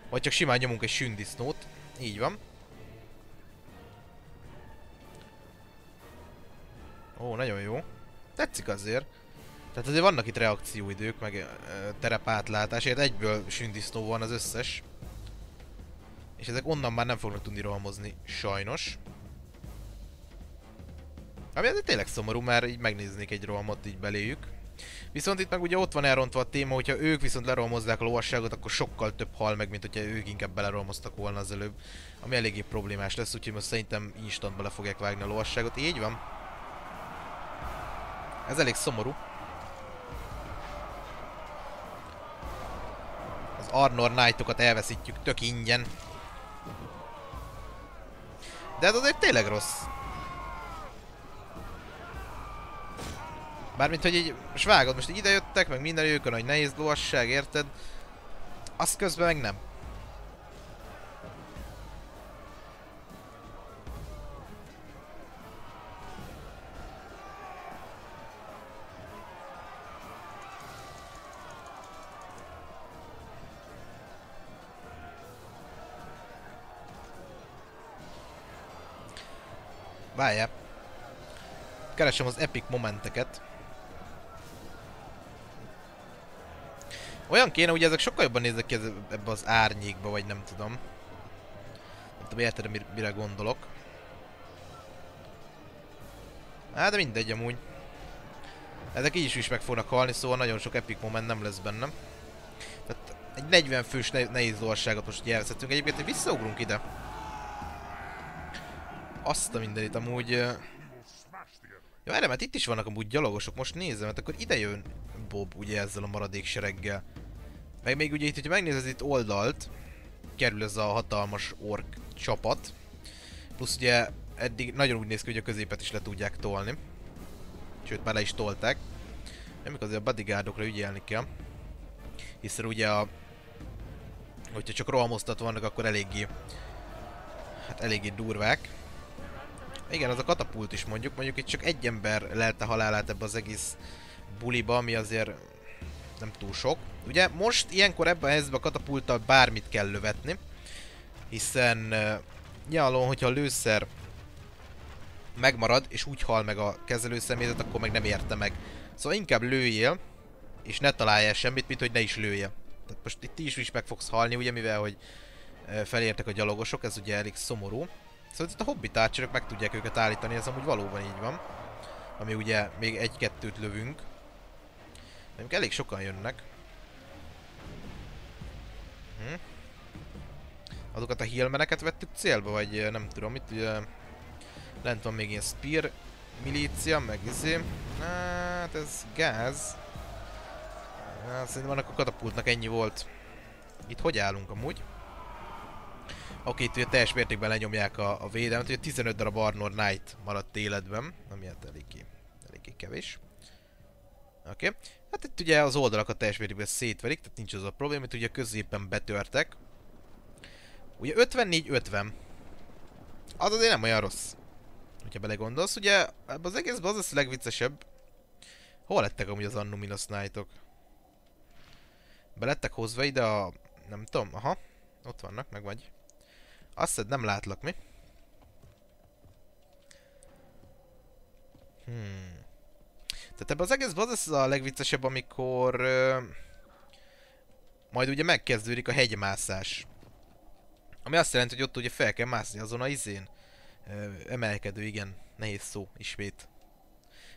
Vagy csak simán nyomunk egy sündisznót. Így van. Ó, nagyon jó. Tetszik azért. Tehát azért vannak itt reakcióidők, meg terepátlátás. Érted, egyből sündisznó van az összes. És ezek onnan már nem fognak tudni rohamozni, sajnos. Ami azért tényleg szomorú, mert így megnéznék egy rohamot így beléjük. Viszont itt meg ugye ott van elrontva a téma, hogyha ők viszont lerolmozzák a lovasságot, akkor sokkal több hal meg, mint hogyha ők inkább belerolmoztak volna az előbb. Ami eléggé problémás lesz, úgyhogy most szerintem instantba le fogják vágni a lovasságot. Így van. Ez elég szomorú. Az Arnor Knightokat elveszítjük tök ingyen. De ez azért tényleg rossz. Bármint, hogy így, most vágod, most így idejöttek, meg minden ők a nagy nehéz lovasság, érted? Azt közben meg nem. Várjál. Keresem az epic momenteket. Olyan kéne, ugye ezek sokkal jobban néznek ki ebbe az árnyékba, vagy nem tudom. Nem tudom, érted, mire gondolok. Hát, de mindegy amúgy. Ezek így is meg fognak halni, szóval nagyon sok epic moment nem lesz bennem. Tehát egy 40 fős nehéz lovasságot most elvesztettünk. Egyébként, hogy visszaugrunk ide. Azt a mindenit amúgy... Ja, erre, mert itt is vannak amúgy gyalogosok, most nézem, mert akkor ide jön Bob ugye ezzel a maradék sereggel. Meg még ugye itt, hogyha megnézed itt oldalt, kerül ez a hatalmas ork csapat. Plusz ugye eddig nagyon úgy néz ki, hogy a középet is le tudják tolni. Sőt, már le is tolták. Amikor azért a bodyguardokra ügyelni kell. Hiszen ugye hogyha csak rohamoztat vannak, akkor eléggé... Hát eléggé durvák. Igen, az a katapult is mondjuk itt csak egy ember lelte halálát ebbe az egész buliba, ami azért nem túl sok. Ugye most ilyenkor ebben a helyzetben a katapulttal bármit kell lövetni, hiszen nyilvánvalóan, hogyha a lőszer megmarad, és úgy hal meg a kezelőszemélyzet, akkor meg nem érte meg. Szóval inkább lőjél, és ne találjál semmit, mint hogy ne is lője. Tehát most itt is meg fogsz halni, ugye, mivel hogy felértek a gyalogosok, ez ugye elég szomorú. Szóval itt a hobbit átcsörök meg tudják őket állítani, ez amúgy valóban így van. Ami ugye még egy-kettőt lövünk. De elég sokan jönnek. Azokat a healmeneket vettük célba, vagy nem tudom, itt ugye... Lent van még ilyen spear milícia, meg izé. Hát ez gáz. Hát, szerintem annak a katapultnak ennyi volt. Itt hogy állunk amúgy? Oké, itt ugye teljes mértékben lenyomják a védelmet, ugye 15 darab Arnor Knight maradt életben, ami hát eléggé kevés. Oké. Hát itt ugye az oldalakat teljes mértékben szétverik, tehát nincs az a probléma, itt ugye középen betörtek. Ugye 54-50. Az azért nem olyan rossz. Hogyha belegondolsz, ugye ebben az egészben az lesz a legviccesebb. Hol lettek amúgy az Annuminos Knightok? Be lettek hozva ide a... nem tudom, aha. Ott vannak, meg vagy. Azt hiszed, nem látlak, mi? Tehát ebben az egészben az lesz a legviccesebb, amikor... majd ugye megkezdődik a hegymászás. Ami azt jelenti, hogy ott ugye fel kell mászni azon a izén. Emelkedő, igen. Nehéz szó, ismét.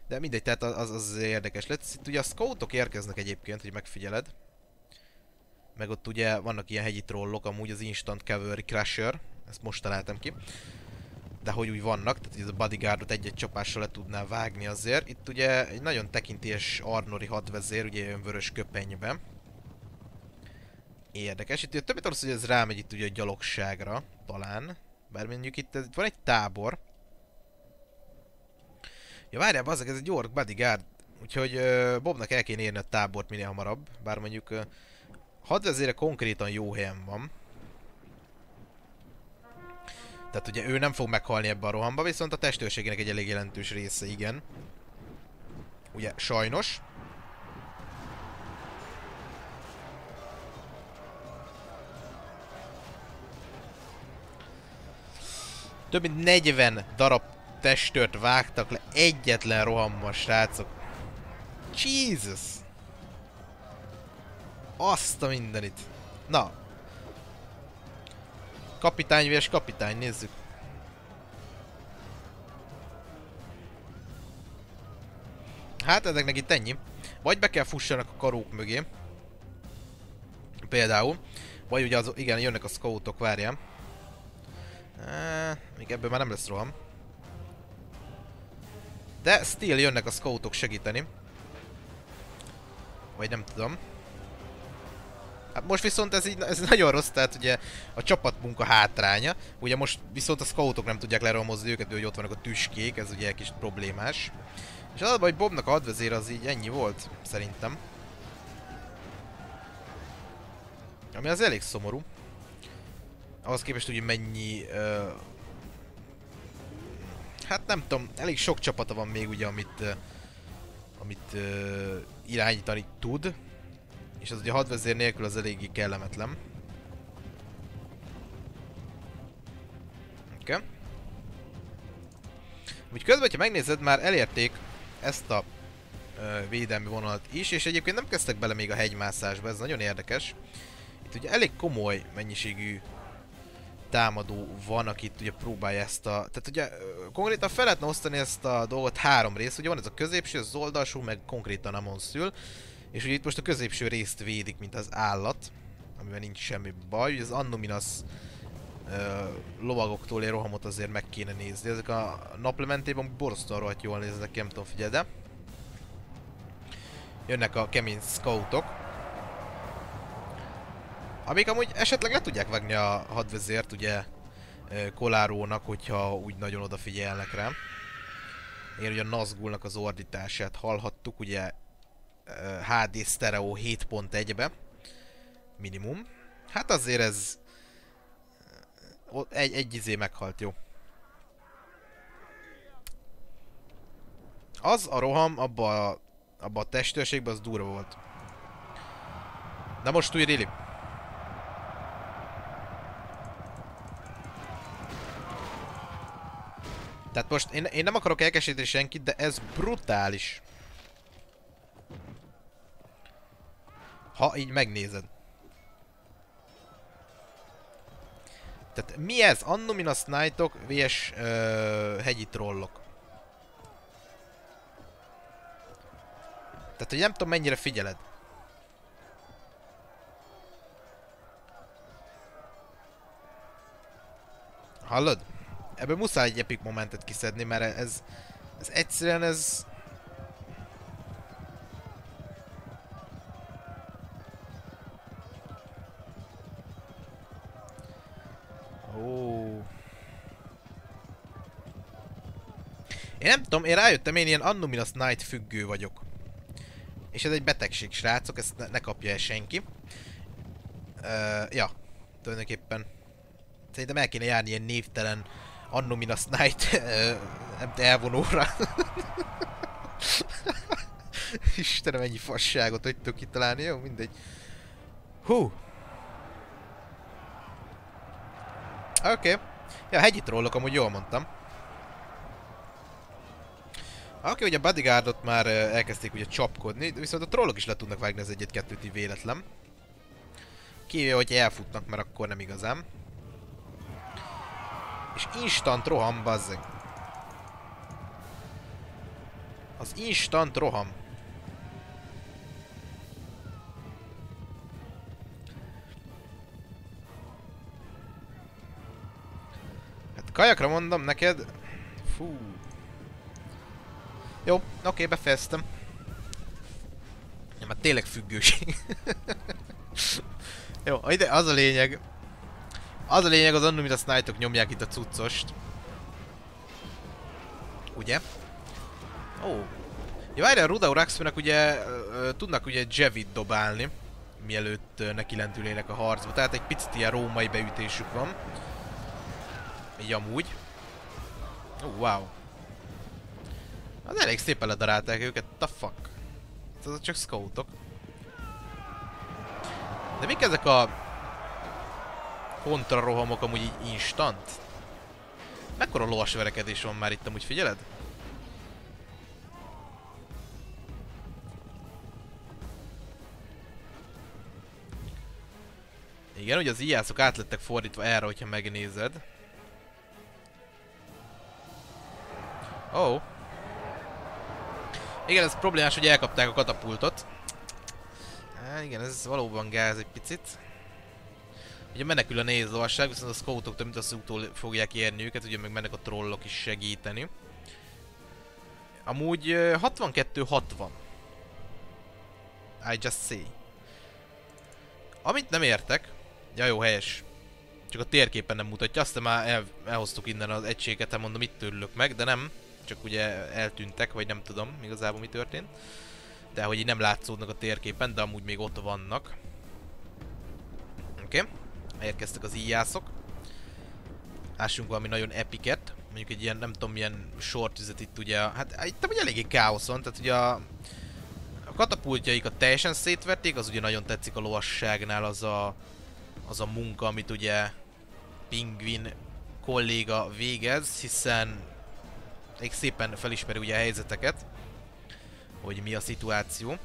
De mindegy, tehát az érdekes lesz. Itt ugye a scoutok érkeznek egyébként, hogy megfigyeled. Meg ott ugye vannak ilyen hegyi trollok, amúgy az Instant Cavalry Crusher. Ezt most találtam ki. De hogy úgy vannak, tehát ez a bodyguardot egy-egy csapással le tudná vágni azért. Itt ugye egy nagyon tekintélyes Arnori hadvezér, ugye jön vörös köpenybe. Érdekes. Itt ugye többet arra, hogy ez rámegy itt ugye a gyalogságra, talán. Bár mondjuk itt van egy tábor. Ja várjál, bazzak, ez egy ork bodyguard. Úgyhogy Bobnak el kéne érni a tábort minél hamarabb. Bár mondjuk hadvezére konkrétan jó helyen van. Tehát ugye ő nem fog meghalni ebbe a rohamba, viszont a testőrségének egy elég jelentős része, igen. Ugye, sajnos. Több mint 40 darab testőrt vágtak le egyetlen rohammal, srácok. Jesus! Azt a mindenit. Na. Kapitány vs kapitány, nézzük. Hát ezeknek itt ennyi. Vagy be kell fussanak a karók mögé. Például. Vagy ugye az, igen, jönnek a scoutok, várjál. Még ebből már nem lesz roham. De still jönnek a scoutok segíteni. Vagy nem tudom. Hát most viszont ez nagyon rossz, tehát ugye a csapatmunka hátránya. Ugye most viszont a scoutok nem tudják lerohamozni őket, hogy ott vannak a tüskék, ez ugye egy kis problémás. És az a baj, hogy Bobnak a hadvezér az így ennyi volt, szerintem. Ami az elég szomorú. Ahhoz képest, hogy mennyi... hát nem tudom, elég sok csapata van még ugye, amit irányítani tud. És az ugye a hadvezér nélkül az eléggé kellemetlen. Oké. Okay. Úgy közben, ha megnézed, már elérték ezt a védelmi vonalat is, és egyébként nem kezdtek bele még a hegymászásba, ez nagyon érdekes. Itt ugye elég komoly mennyiségű támadó van, aki itt ugye próbálja ezt a... Tehát ugye konkrétan fel lehetne osztani ezt a dolgot 3 rész, ugye van ez a középső, az oldalsó, meg konkrétan a monszül. És ugye itt most a középső részt védik, mint az állat, amivel nincs semmi baj. Ugye az Annuminas lovagoktól ér rohamot azért meg kéne nézni. Ezek a naplementében borzasztóan rohadt jól néznek, nem tudom, figyelj, de jönnek a kemény scoutok. Amik amúgy esetleg le tudják vágni a hadvezért, ugye Kolárónak, hogyha úgy nagyon odafigyelnek rá. Én ugye a Nazgulnak az ordítását hallhattuk, ugye HD Stereo 7.1-be minimum. Hát azért ez egy izé meghalt, jó. Az a roham abba a testőrségben az durva volt. Na most új really. Tehát most én nem akarok elkeseríteni senkit, de ez brutális. Ha így megnézed. Tehát mi ez? Annuminas Knightok vs hegyi trollok. Tehát, hogy nem tudom mennyire figyeled. Hallod? Ebből muszáj egy epic momentet kiszedni, mert ez egyszerűen ez... Én nem tudom, én rájöttem, én ilyen Annuminas Knight függő vagyok. És ez egy betegség, srácok, ezt ne kapja el senki. Ja, tulajdonképpen. Szerintem el kéne járni ilyen névtelen Annuminas Knight elvonóra. Istenem, ennyi fasságot hogy tudok kitalálni, jó? Mindegy. Hú. Oké. Ja, hegyi trollok, amúgy jól mondtam. Oké, ugye a bodyguardot már elkezdték ugye csapkodni, viszont a trollok is le tudnak vágni az egyet-kettőt így véletlen. Kivéve, hogy elfutnak, mert akkor nem igazán. És instant roham, bazzeg. Az instant roham. Hát kajakra mondom neked. Fú. Jó, oké, befejeztem. Ja, már tényleg függőség. Jó, ide az a lényeg. Az a lényeg, az Annuminas Knightok nyomják itt a cuccost. Ugye? Ó. Ja, várjál, a Rudaur Axemennek ugye tudnak ugye Jevit dobálni, mielőtt neki lendülének a harcba. Tehát egy picit ilyen római beütésük van. Így amúgy. Ó, wow. Az elég szépen ledarálták őket, the fuck. Ez csak scoutok. De mik ezek a kontrarohamok amúgy így instant? Mekkora lovas verekedés van már itt amúgy, figyeled? Igen, ugye az ijászok átlettek fordítva erre, hogyha megnézed. Ó. Igen, ez problémás, hogy elkapták a katapultot. Igen, ez valóban gáz egy picit. Ugye menekül a nehéz lovasság, viszont a scoutok több mint a szútól fogják érni őket, ugye meg mennek a trollok is segíteni. Amúgy 62-60. I just say. Amit nem értek, ja jó, helyes. Csak a térképen nem mutatja, aztán már elhoztuk innen az egységet, mondom, itt örülök meg, de nem. Csak ugye eltűntek, vagy nem tudom igazából mi történt. De hogy így nem látszódnak a térképen, de amúgy még ott vannak. Oké. Elérkeztek az íjászok. Lássunk valami nagyon epiket. Mondjuk egy ilyen, nem tudom milyen sortüzet itt ugye, hát itt amúgy eléggé káosz van, tehát ugye a katapultjaikat teljesen szétverték, az ugye nagyon tetszik a lovasságnál az a munka, amit ugye Pingvin kolléga végez, hiszen még szépen felismeri ugye a helyzeteket, hogy mi a szituáció.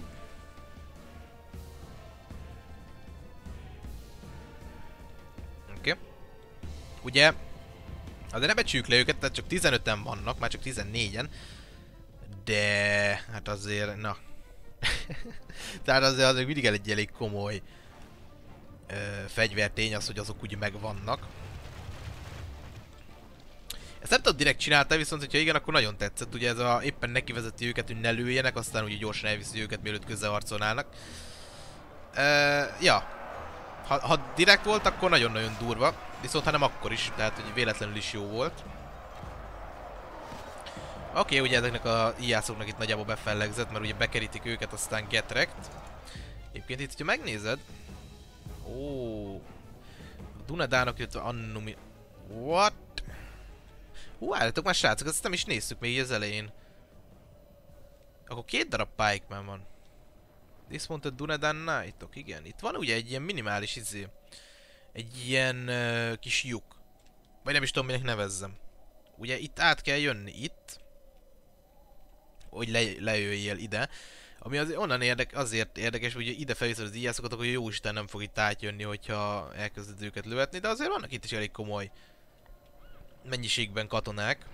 Oké. Ugye, de ne becsüljük le őket, tehát csak 15-en vannak, már csak 14-en. De, hát azért, na. Tehát azért mindig egy elég komoly fegyvertény az, hogy azok úgy megvannak. Ezt nem tudom, direkt csinálta, viszont hogyha igen, akkor nagyon tetszett. Ugye ez a éppen nekivezeti őket, hogy ne lőjenek, aztán ugye gyorsan elviszi őket, mielőtt közzeharcolnának. Ja. Ha direkt volt, akkor nagyon-nagyon durva. Viszont ha nem, akkor is, tehát hogy véletlenül is jó volt. Oké, ugye ezeknek a íjászoknak itt nagyjából befellegzett, mert ugye bekerítik őket, aztán get wrecked. Egyébként itt, hogyha megnézed... Ó, Dunedának illetve Annumi... What? Álljatok már srácok, ezt nem is néztük még így az elején. Akkor 2 darab pikeman van. Dismounted Dunedain Knightok, igen. Itt van ugye egy ilyen minimális egy ilyen kis lyuk. Vagy nem is tudom minek nevezzem. Ugye itt át kell jönni, itt. Hogy lejöjjél ide. Ami azért érdekes, hogy ide felviszed az íjászokat, akkor jóisten nem fog itt átjönni, hogyha elkezded őket lövetni. De azért vannak itt is elég komoly mennyiségben katonák.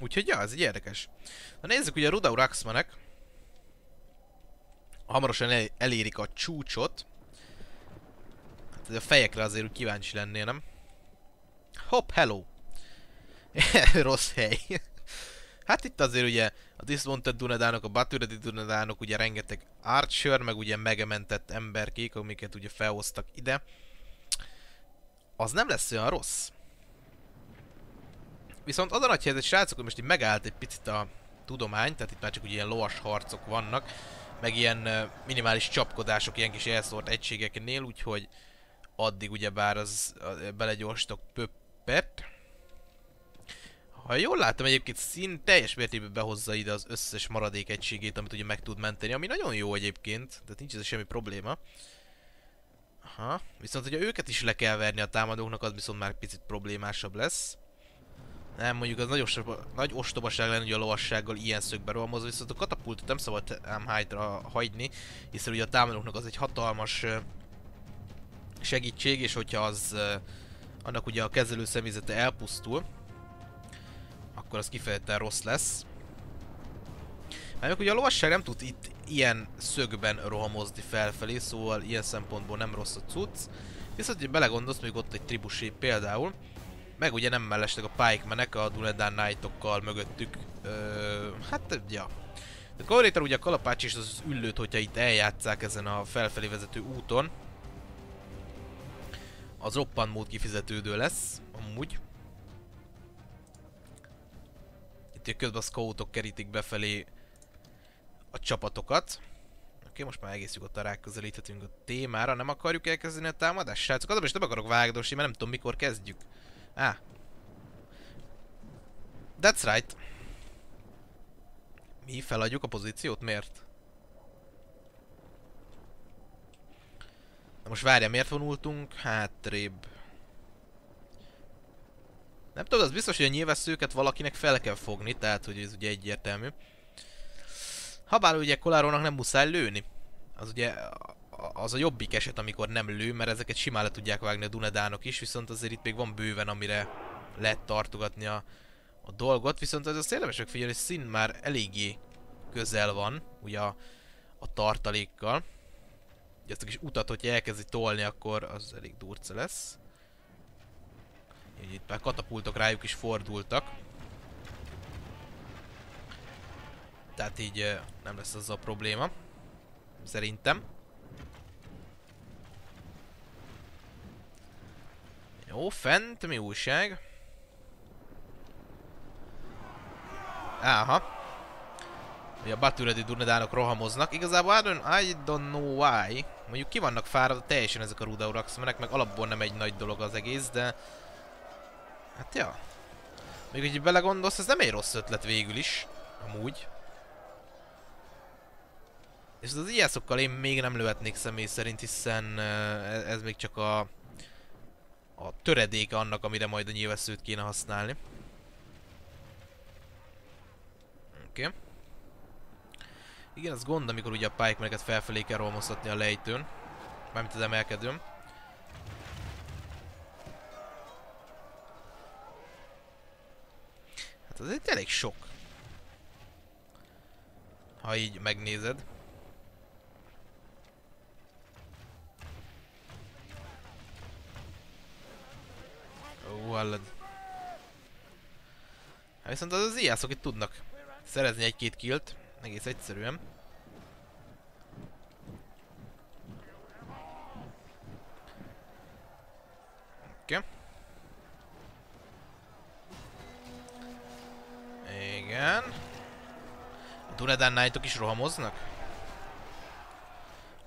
Úgyhogy ja, ez így érdekes. Na nézzük, ugye a Rudaur Axemanek hamarosan elérik a csúcsot. Hát a fejekre azért úgy kíváncsi lennél, nem? Hopp, hello! Rossz hely. Hát itt azért ugye a Dismounted Dunedánok, a Battle-ready Dunedánok, ugye rengeteg Archer, meg ugye megementett emberkék, amiket ugye felhoztak ide. Az nem lesz olyan rossz. Viszont az a nagy helyzet, srácok, hogy most így megállt egy picit a tudomány, tehát itt már csak ugye ilyen lovas harcok vannak, meg ilyen minimális csapkodások, ilyen kis elszórt egységeknél, úgyhogy addig ugyebár az belegyorstok Pöppet. Ha jól láttam, egyébként Szín teljes mértékben behozza ide az összes maradék egységét, amit ugye meg tud menteni, ami nagyon jó egyébként, tehát nincs ez semmi probléma. Aha, viszont hogyha őket is le kell verni a támadóknak, az viszont már picit problémásabb lesz. Nem, mondjuk az nagy ostobaság lenne, hogy a lovassággal ilyen szögbe rohamozva, viszont a katapultot nem szabad ám hátra hagyni, hiszen ugye a támadóknak az egy hatalmas segítség, és hogyha az annak ugye a kezelő személyzete elpusztul, akkor az kifejezetten rossz lesz. Mert ugye a lovasság nem tud itt ilyen szögben rohamozni felfelé, szóval ilyen szempontból nem rossz a cucc. Viszont, hogy belegondolsz, még ott egy tribusé például, meg ugye nem mellesleg a pikemenek a Dunedain Knightokkal mögöttük, hát ja. Tehát konkrétan ugye a kalapács és az üllőt, hogyha itt eljátszák ezen a felfelé vezető úton, az roppant mód kifizetődő lesz, amúgy. Itt közben a scoutok kerítik befelé a csapatokat. Oké, most már egész nyugodtan ráközelíthetünk a témára. Nem akarjuk elkezdeni a támadást? Srácok, azon is nem akarok vágdosni, mert nem tudom mikor kezdjük. That's right. Mi feladjuk a pozíciót? Miért? Na most várjál, miért vonultunk hátrébb? Nem tudom, az biztos, hogy a nyilvesszőket valakinek fel kell fogni, tehát hogy ez ugye egyértelmű. Habár ugye Kolárónak nem muszáj lőni. Az ugye az a jobbik eset, amikor nem lő, mert ezeket simán le tudják vágni a Dunedánok is, viszont azért itt még van bőven, amire lehet tartogatni a a dolgot, viszont ez azt érdemes megfigyelni, hogy Sin már eléggé közel van, ugye a tartalékkal. Ugye ezt a kis utat, hogyha elkezdi tolni, akkor az elég durca lesz. Itt már katapultok rájuk is fordultak. Tehát így nem lesz az a probléma. Szerintem. Jó, fent mi újság? Áha. Ugye a Battle-ready Dunedainok rohamoznak. Igazából I don't know why. Mondjuk ki vannak fáradva teljesen ezek a Rudaur Axemenek, meg alapból nem egy nagy dolog az egész, de... Hát ja. Még hogy belegondolsz, ez nem egy rossz ötlet végül is. Amúgy. És az ilyeszokkal én még nem lövetnék személy szerint, hiszen ez még csak a töredéke annak, amire majd a nyilvesszőt kéne használni. Oké. Okay. Igen, az gond, amikor ugye a pikemeneket felfelé kell rohamoztatni a lejtőn. Mármint az emelkedőn. Hát az egy elég sok. Ha így megnézed. Ó, hallod. Hát viszont az ijászok itt tudnak szerezni egy-két killt. Egész egyszerűen. Oké. Okay. Igen. A Dunedain Knightok is rohamoznak?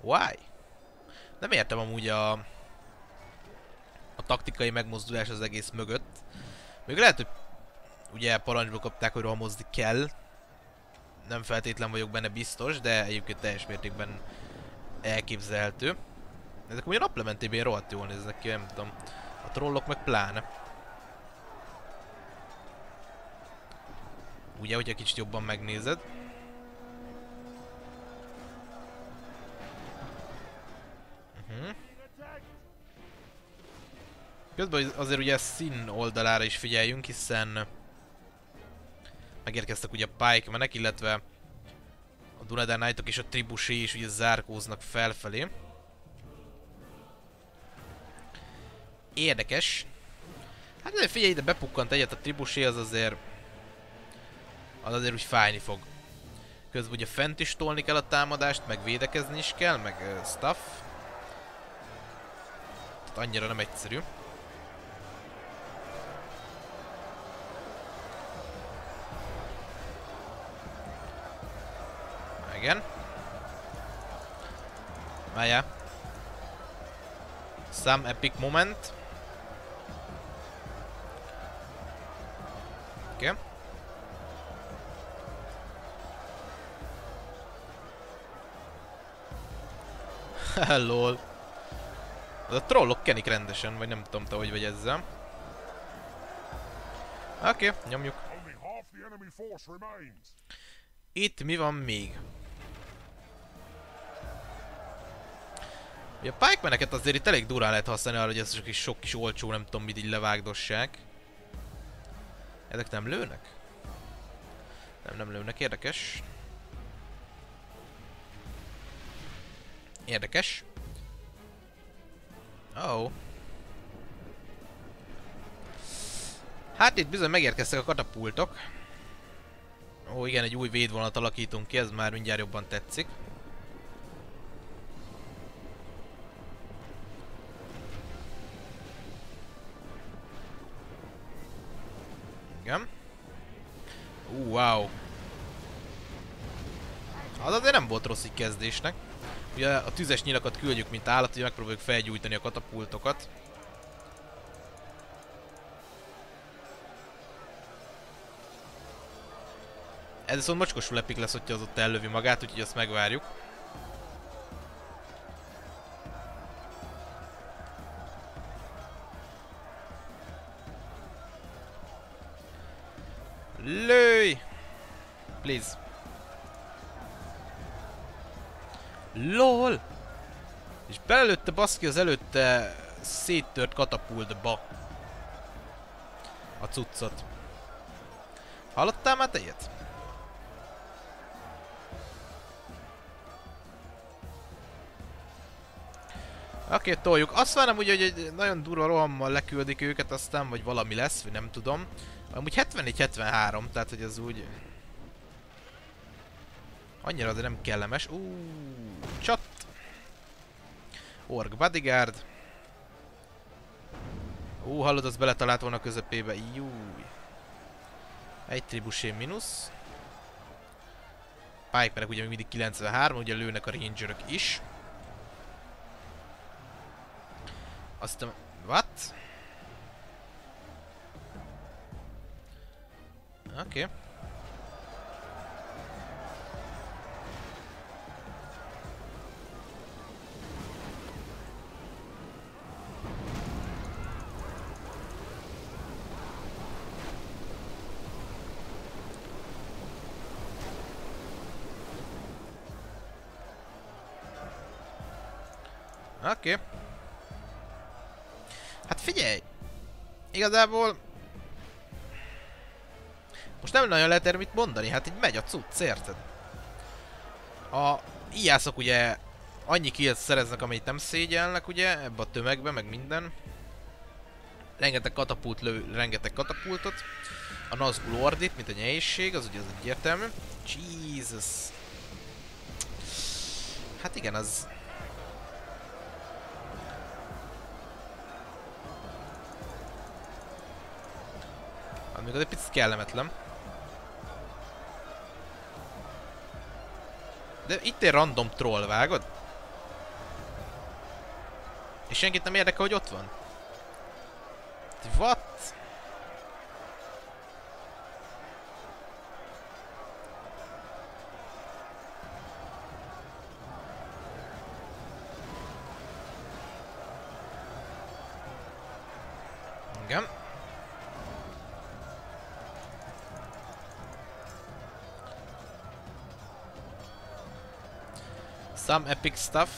Why? Nem értem amúgy a taktikai megmozdulás az egész mögött. Még lehet, hogy ugye parancsba kapták, hogy rohamozni kell. Nem feltétlen vagyok benne biztos, de egyébként teljes mértékben elképzelhető. Ezek ugye naplementében rohadt jól néznek ki, nem tudom. A trollok meg pláne. Ugye, hogyha kicsit jobban megnézed. Közben azért ugye Sin oldalára is figyeljünk, hiszen megérkeztek ugye a pikemenek, illetve a Dunedain Knightok és a tribusé is ugye zárkóznak felfelé. Érdekes. Hát de figyelj, ide bepukkant egyet a tribusé, az azért úgy fájni fog. Közben ugye fent is tolni kell a támadást, meg védekezni is kell, meg stuff. Tehát annyira nem egyszerű. Igen. Várjál. Some epic moment. Oké. Okay. Lol. Az a trollok kenik rendesen, vagy nem tudom te, hogy vagy ezzel. Oké, okay, nyomjuk. Itt mi van még? A pikemeneket azért itt elég durán lehet használni arra, hogy ez csak is sok kis olcsó, nem tudom mit így levágdossák. Ezek nem lőnek? Nem lőnek, érdekes. Érdekes. Oh. Hát itt bizony megérkeztek a katapultok. Ó, igen, egy új védvonalat alakítunk ki, ez már mindjárt jobban tetszik. Igen. Wow. Az azért nem volt rossz így kezdésnek. Ugye a tüzes nyilakat küldjük, mint állat, hogy megpróbáljuk felgyújtani a katapultokat. Ez viszont mocskosul epik lesz, hogyha az ott ellövi magát, úgyhogy azt megvárjuk. Lőj! Please. LOL! És belelőtte baszki az előtte széttört katapultba a cuccot. Hallottál már te ilyet? Oké, toljuk. Azt várom ugye, hogy egy nagyon durva rohammal leküldik őket aztán, vagy valami lesz, vagy nem tudom. Amúgy 74-73, tehát hogy az úgy... Annyira azért nem kellemes. Csat! Ork bodyguard. Hallod, az beletalált volna a közepébe. Júj. Egy tribusé mínusz. Pikemerek ugye még mindig 93, ugye lőnek a rangerök is. Aztán... What? Oké. Oké. Hát figyelj! Igazából... Most nem nagyon lehet erre mit mondani, hát így megy a cucc, érted? A ijászok ugye annyi killt szereznek, amennyit nem szégyelnek ugye, ebbe a tömegbe, meg minden. Rengeteg katapult lő, rengeteg katapultot. A Nazgul ordít, mint a nehézség, az ugye az egyértelmű. Jesus. Hát igen, az... Még az egy picit kellemetlen. De itt egy random troll, vágod? És senkit nem érdekel, hogy ott van? What? Igen. Some epic stuff.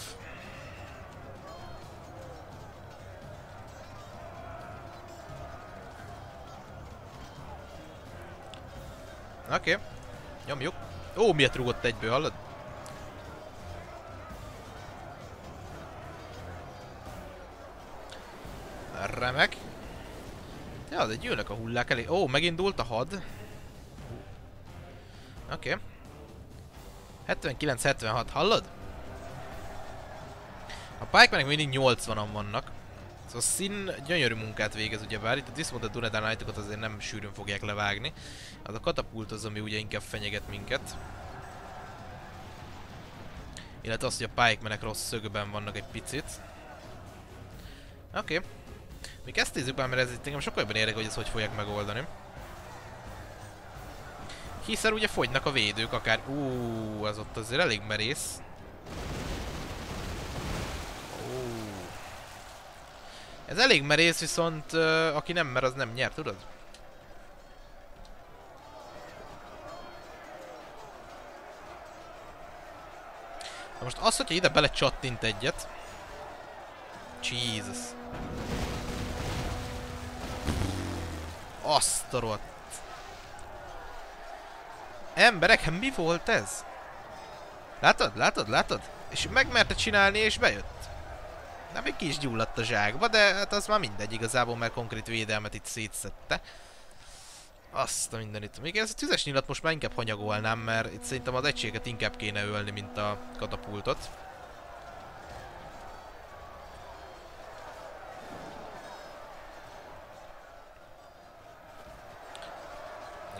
Oké. Nyomjuk. Miért rúgott egyből, hallod? Remek. Ja, de gyűlnek a hullák elé. Megindult a had. Oké. 79-76, hallod? A Pikemenek mindig 80-an vannak. Szóval Sin gyönyörű munkát végez ugyebár. Itt a Dismounted Dunedain Knightokat azért nem sűrűn fogják levágni. Az a katapult az, ami ugye inkább fenyeget minket. Illetve az, hogy a Pikemenek rossz szögben vannak egy picit. Oké. Még ezt nézzük már, mert ez itt engem sokkal jobban érdekel, hogy ezt hogy fogják megoldani. Hiszen ugye fogynak a védők akár... az ott azért elég merész. Ez elég merész, viszont aki nem mer, az nem nyer, tudod? Na most az, hogyha ide bele csattint egyet... Jesus. Azt a rohadt. Emberek, mi volt ez? Látod? És megmerte csinálni, és bejött. Nem, még ki is gyulladt a zsákba, de hát az már mindegy igazából, mert konkrét védelmet itt szétszedte. Azt a mindenit. Még ez a tüzes nyilat most már inkább hanyagolnám, mert itt szerintem az egységet inkább kéne ölni, mint a katapultot.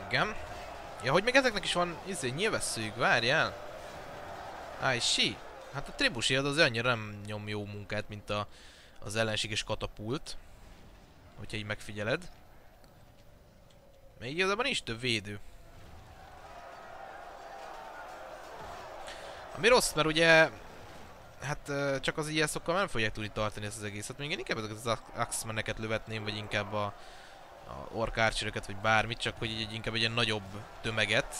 Igen. Ja, hogy még ezeknek is van nyilvesszőjük, várjál. Sí. Hát a tribusi az annyira nem nyom jó munkát, mint az ellenséges katapult. Hogyha így megfigyeled. Még igazából nincs több védő. Ami rossz, mert ugye... Hát csak az ilyeszokkal nem fogják tudni tartani ezt az egészet. Még én inkább ezeket az axemeneket lövetném, vagy inkább a ork archeröket, vagy bármit, csak hogy inkább egy ilyen nagyobb tömeget.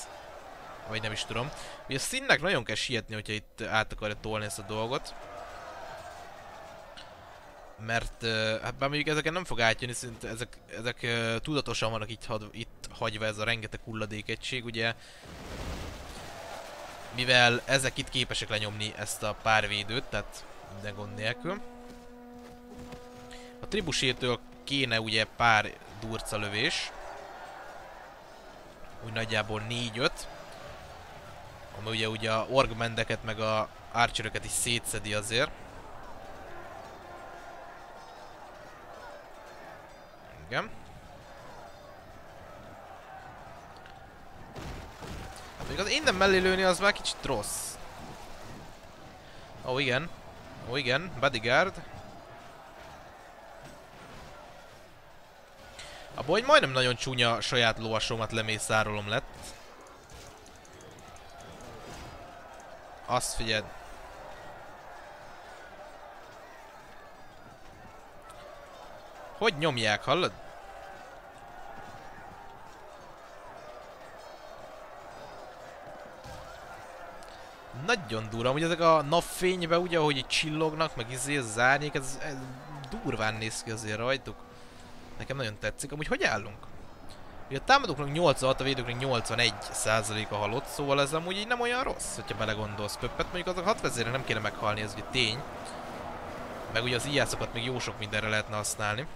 Vagy nem is tudom. Ugye a Sinnek nagyon kell sietni, hogyha itt át akarja tolni ezt a dolgot. Mert hát bár mondjuk ezeken nem fog átjönni, szinte ezek tudatosan vannak itt hagyva, ez a rengeteg hulladékegység, ugye. Mivel ezek itt képesek lenyomni ezt a pár védőt, tehát minden gond nélkül. A tribusétől kéne ugye pár durca lövés. Úgy nagyjából 4-5. Ami ugye a orgmendeket meg a archeröket is szétszedi azért. Igen. Hát még az innen mellé lőni az már kicsit rossz. Ó igen. Ó igen, bodyguard. Abba, hogy majdnem nagyon csúnya saját lovasomat lemészárolom lett. Azt figyeld. Hogy nyomják, hallod? Nagyon durva, hogy ezek a napfényben ugye, ahogy így csillognak, meg izé, az árnyék, ez durván néz ki azért rajtuk. Nekem nagyon tetszik. Amúgy hogy állunk? Ugye a támadóknak 86, a védőknek 81%-a halott, szóval ez amúgy így nem olyan rossz, hogyha belegondolsz Pöppet. Mondjuk azok 6 vezérre nem kéne meghalni, ez ugye tény. Meg ugye az íjászokat még jó sok mindenre lehetne használni.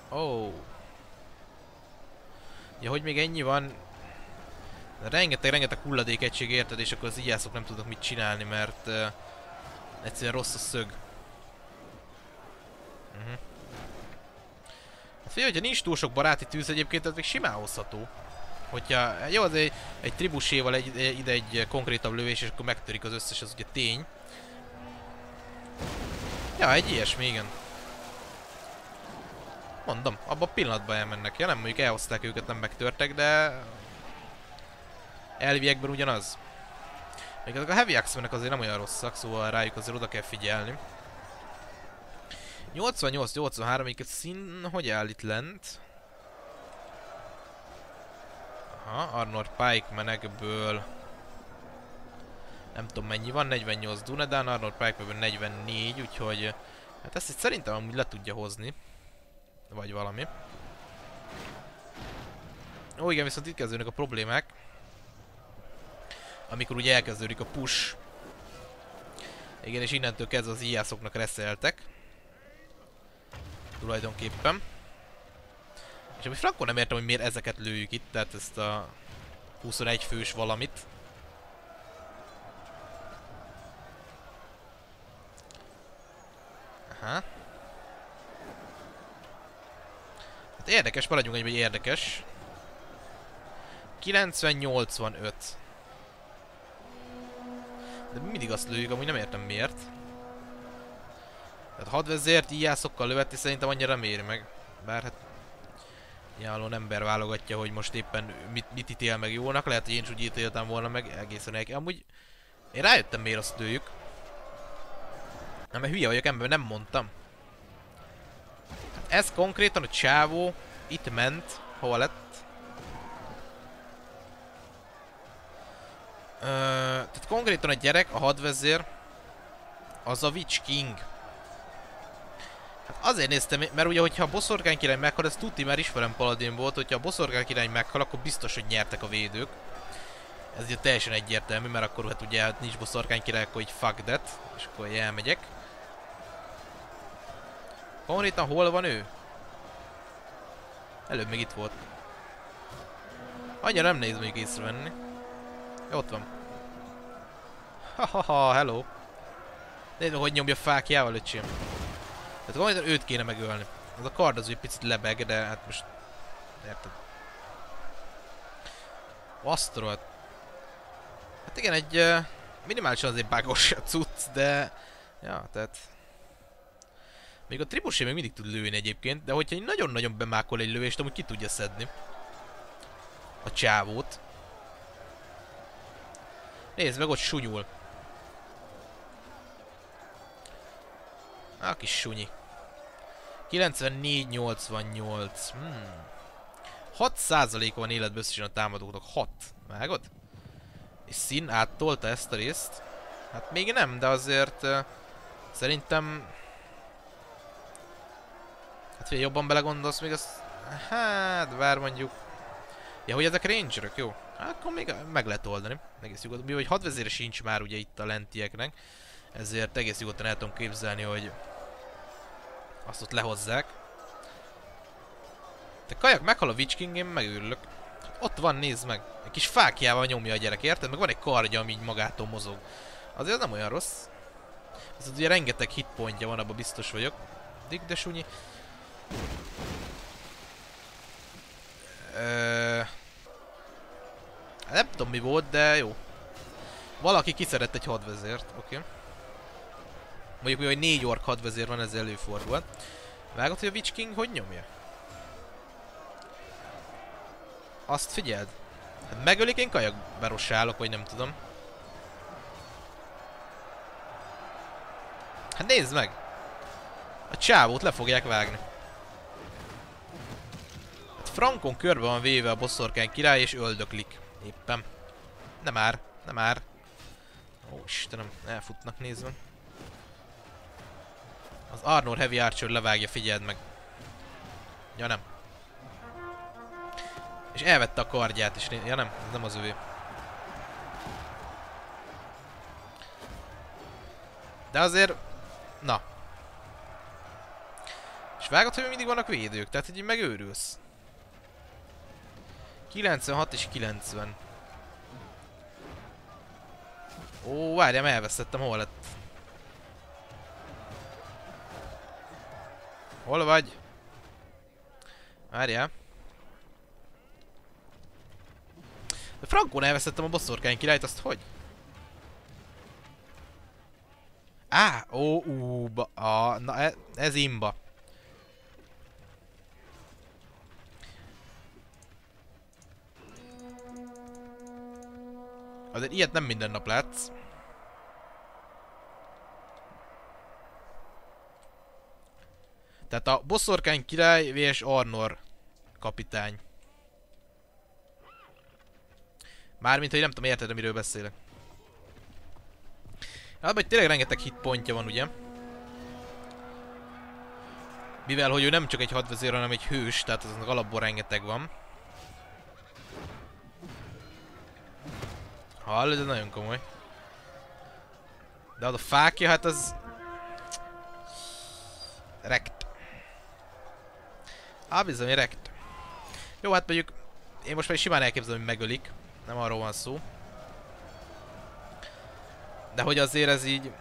Oh. Ja, hogy még ennyi van. Rengeteg hulladék egység, érted, és akkor az íjászok nem tudnak mit csinálni, mert egyszerűen rossz a szög. Figyelj, hogyha nincs túl sok baráti tűz egyébként, ez még simán hozható. Hogyha, jó, az egy tribuséval ide egy konkrétabb lövés, és akkor megtörik az összes, az ugye tény. Ja, egy ilyesmi, igen. Mondom, abban a pillanatban elmennek. Ja, nem mondjuk elhozták őket, nem megtörtek, de... elviekben ugyanaz. Még ezek a Heavy Axemennek azért nem olyan rosszak, szóval rájuk azért oda kell figyelni. 88-83, amiket szín... hogy áll itt lent? Aha, Arnold Pikemanekből... nem tudom mennyi van, 48 Dunedain, Arnold Pikemanekből 44, úgyhogy... hát ezt itt szerintem amúgy le tudja hozni. Vagy valami. Ó igen, viszont itt kezdődnek a problémák. Amikor ugye elkezdődik a push. Igen, és innentől kezdve az íjászoknak reszeltek. Tulajdonképpen. És amúgy frankon nem értem, hogy miért ezeket lőjük itt, tehát ezt a 21 fős valamit. Aha. Hát érdekes, maradjunk egy, hogy érdekes. 90-85. De mindig azt lőjük, amúgy nem értem miért. Tehát hadvezért íjászokkal lövetni szerintem annyira nem éri meg. Bár hát... nyilvánvalóan ember válogatja, hogy most éppen mit ítél meg jónak. Lehet, hogy én is úgy ítéltem volna meg egészen elég. Amúgy... én rájöttem, miért azt lőjük. Nem, mert hülye vagyok, ember, nem mondtam. Hát ez konkrétan a csávó itt ment. Hova lett? Tehát konkrétan a gyerek, a hadvezér, az a Witch King. Hát azért néztem, mert ugye, hogyha a boszorkány király meghal, ez tuti, mert ismerem Paladin volt, hogyha a boszorkány király meghal, akkor biztos, hogy nyertek a védők. Ez ugye teljesen egyértelmű, mert akkor hát ugye hát nincs boszorkány király, akkor így fuck that, és akkor elmegyek. Konkrétan hol van ő? Előbb még itt volt. Annyira nem nehéz mondjuk észrevenni. Ott van. Hahaha, hello. Nézd meg, hogy nyomja fákjával, öcsém. Tehát gondolom, őt kéne megölni. Az a kard az úgy picit lebeg, de hát most... érted. Asztrolt. Hát igen, egy minimálisan azért bugos a cucc, de... ja, tehát... még a tribusé még mindig tud lőni egyébként, de hogyha nagyon-nagyon bemákol egy lövést, amúgy ki tudja szedni. A csávót. Nézd meg, ott sunyul. A kis sunyi. 94-88. 6%-a van életben összesen a támadóknak. 6. Vágod? És Szín áttolta ezt a részt? Hát még nem, de azért Szerintem... Hát figyelj, jobban belegondolsz még az... Hát, bár mondjuk... Ja, hogy ezek rangerök, jó? Hát, akkor még meg lehet oldani. Egész nyugodtan. Mi, hogy hadvezére sincs már ugye itt a lentieknek. Ezért egész nyugodtan el tudom képzelni, hogy... Azt ott lehozzák. De kajak meghal a Witch King, én megőrülök. Ott van, nézd meg. Egy kis fákjával nyomja a gyerek, érted? Meg van egy kardja, ami így magától mozog. Azért az nem olyan rossz. Viszont ugye rengeteg hitpointja van, abban biztos vagyok. Dik de sunyi. Nem tudom mi volt, de jó. Valaki kiszedett egy hadvezért, oké. Mondjuk, hogy 4 ork hadvezér van, ez előfordul. Vágod, hogy a Witch King hogy nyomja? Azt figyeld. Hát megölik, én kajak berossálok, vagy nem tudom. Hát nézd meg! A csávót le fogják vágni. Hát frankon körbe van véve a bosszorkány király, és öldöklik. Éppen. Nem már, nem már. Ó, Istenem, elfutnak, nézd meg. Az Arnor Heavy Archer levágja, figyeld meg. Ja nem. És elvette a kardját is. Ja nem, ez nem az övé. De azért... Na. És vágod, hogy mindig vannak védők, tehát hogy így megőrülsz. 96 és 90. Ó, várjam, elvesztettem, hol lett? Hol vagy? Várjál. De frankon elvesztettem a bosszorkány királyt, azt hogy? Á, ó, na ez imba. Azért ilyet nem minden nap látsz. Tehát a bosszorkány király vs Arnor kapitány. Mármint, hogy nem tudom, érted, miről beszélek. Hát, vagy tényleg rengeteg hitpontja van, ugye? Mivel, hogy ő nem csak egy hadvezér, hanem egy hős, tehát aznak alapból rengeteg van. Hallod, ez nagyon komoly. De az a fákja, hát az... Rekt. Bizony, rekt. Jó, hát mondjuk... Én most már simán elképzelem, hogy megölik. Nem arról van szó. De hogy azért ez így...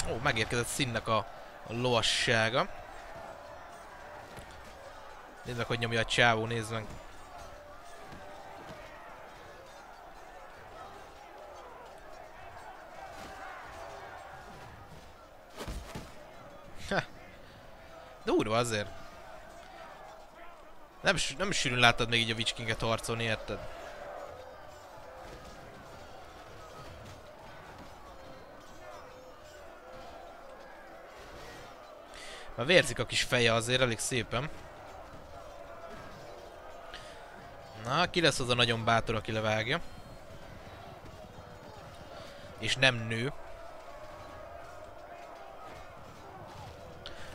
Ó, megérkezett Színnek a lovassága. Nézd meg, hogy nyomja a csávó, nézd meg. Ha. Durva azért. Nem sűrűn láttad még így a Witch King-et harcolni, érted? Már vérzik a kis feje azért elég szépen. Na, ki lesz az a nagyon bátor, aki levágja? És nem nő.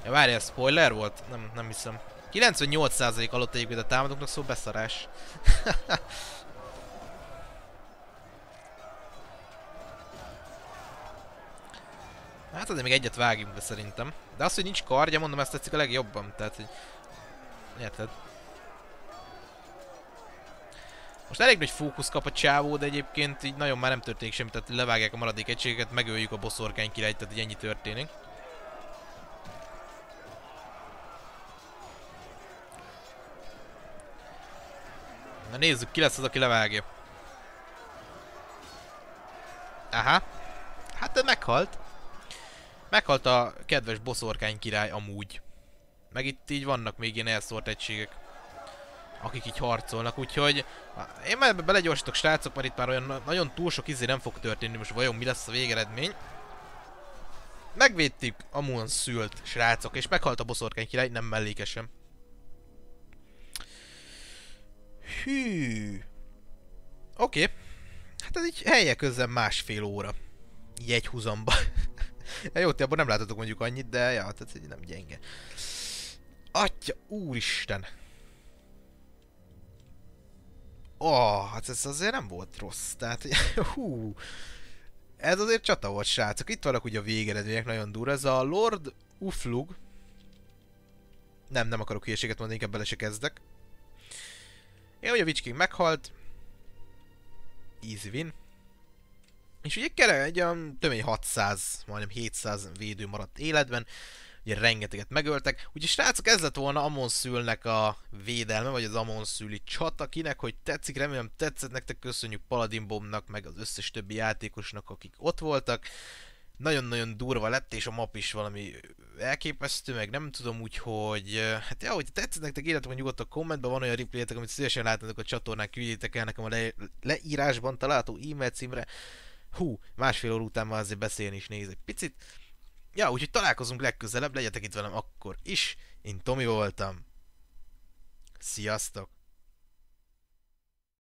Ja, várjál, spoiler volt? Nem hiszem. 98% alatt egyébként a támadóknak, szó beszarás. Hát azért még egyet vágjunk be szerintem. De az, hogy nincs kardja, mondom, ezt tetszik a legjobban. Tehát, hogy... Érted? Most elég nagy fókusz kap a csávó, de egyébként így nagyon már nem történik semmi. Tehát levágják a maradék egységeket, megöljük a bosszorkány királyt, tehát így ennyi történik. Na nézzük, ki lesz az, aki levágja. Aha. Hát meghalt. Meghalt a kedves bosszorkány király amúgy. Meg itt így vannak még ilyen elszórt egységek, akik így harcolnak, úgyhogy én már ebbe belegyorsítok, srácok, mert itt már olyan nagyon túl sok nem fog történni, most vajon mi lesz a végeredmény. Megvédtük Amun szült srácok, és meghalt a bosszorkány király, nem mellékesen. Hű. Oké. Hát ez így helye közben 1,5 óra. Így egy húzamba. Jó, ti abban nem látotok mondjuk annyit, de ja, tehát így nem gyenge. Atya, úristen! Hát ez azért nem volt rossz, tehát hú. Ez azért csata volt, srácok. Itt vannak ugye a végeredmények, nagyon durva. Ez a Lord Uflug. Nem akarok hülyeséget mondani, inkább bele se kezdek. Ugye a Witch King meghalt. Easy win. És ugye egy olyan több mint 600, majdnem 700 védő maradt életben. Ugye rengeteget megöltek. Ugye srácok, ez lett volna Amonszülnek a védelme, vagy az Amonszüli csata. Kinek, hogy tetszik, remélem tetszett nektek, köszönjük Paladin Bombnak, meg az összes többi játékosnak, akik ott voltak. Nagyon-nagyon durva lett, és a map is valami elképesztő, meg nem tudom, úgyhogy... Hát ja, hogy tetszett nektek, írjátok meg nyugodtan a kommentben, van olyan replayek, amit szívesen látnátok a csatornán, küldjétek el nekem a leírásban található e-mail címre. Hú, 1,5 óra után már azért beszélni is néz egy picit. Ja, úgyhogy találkozunk legközelebb, legyetek itt velem akkor is. Én Tomi voltam. Sziasztok!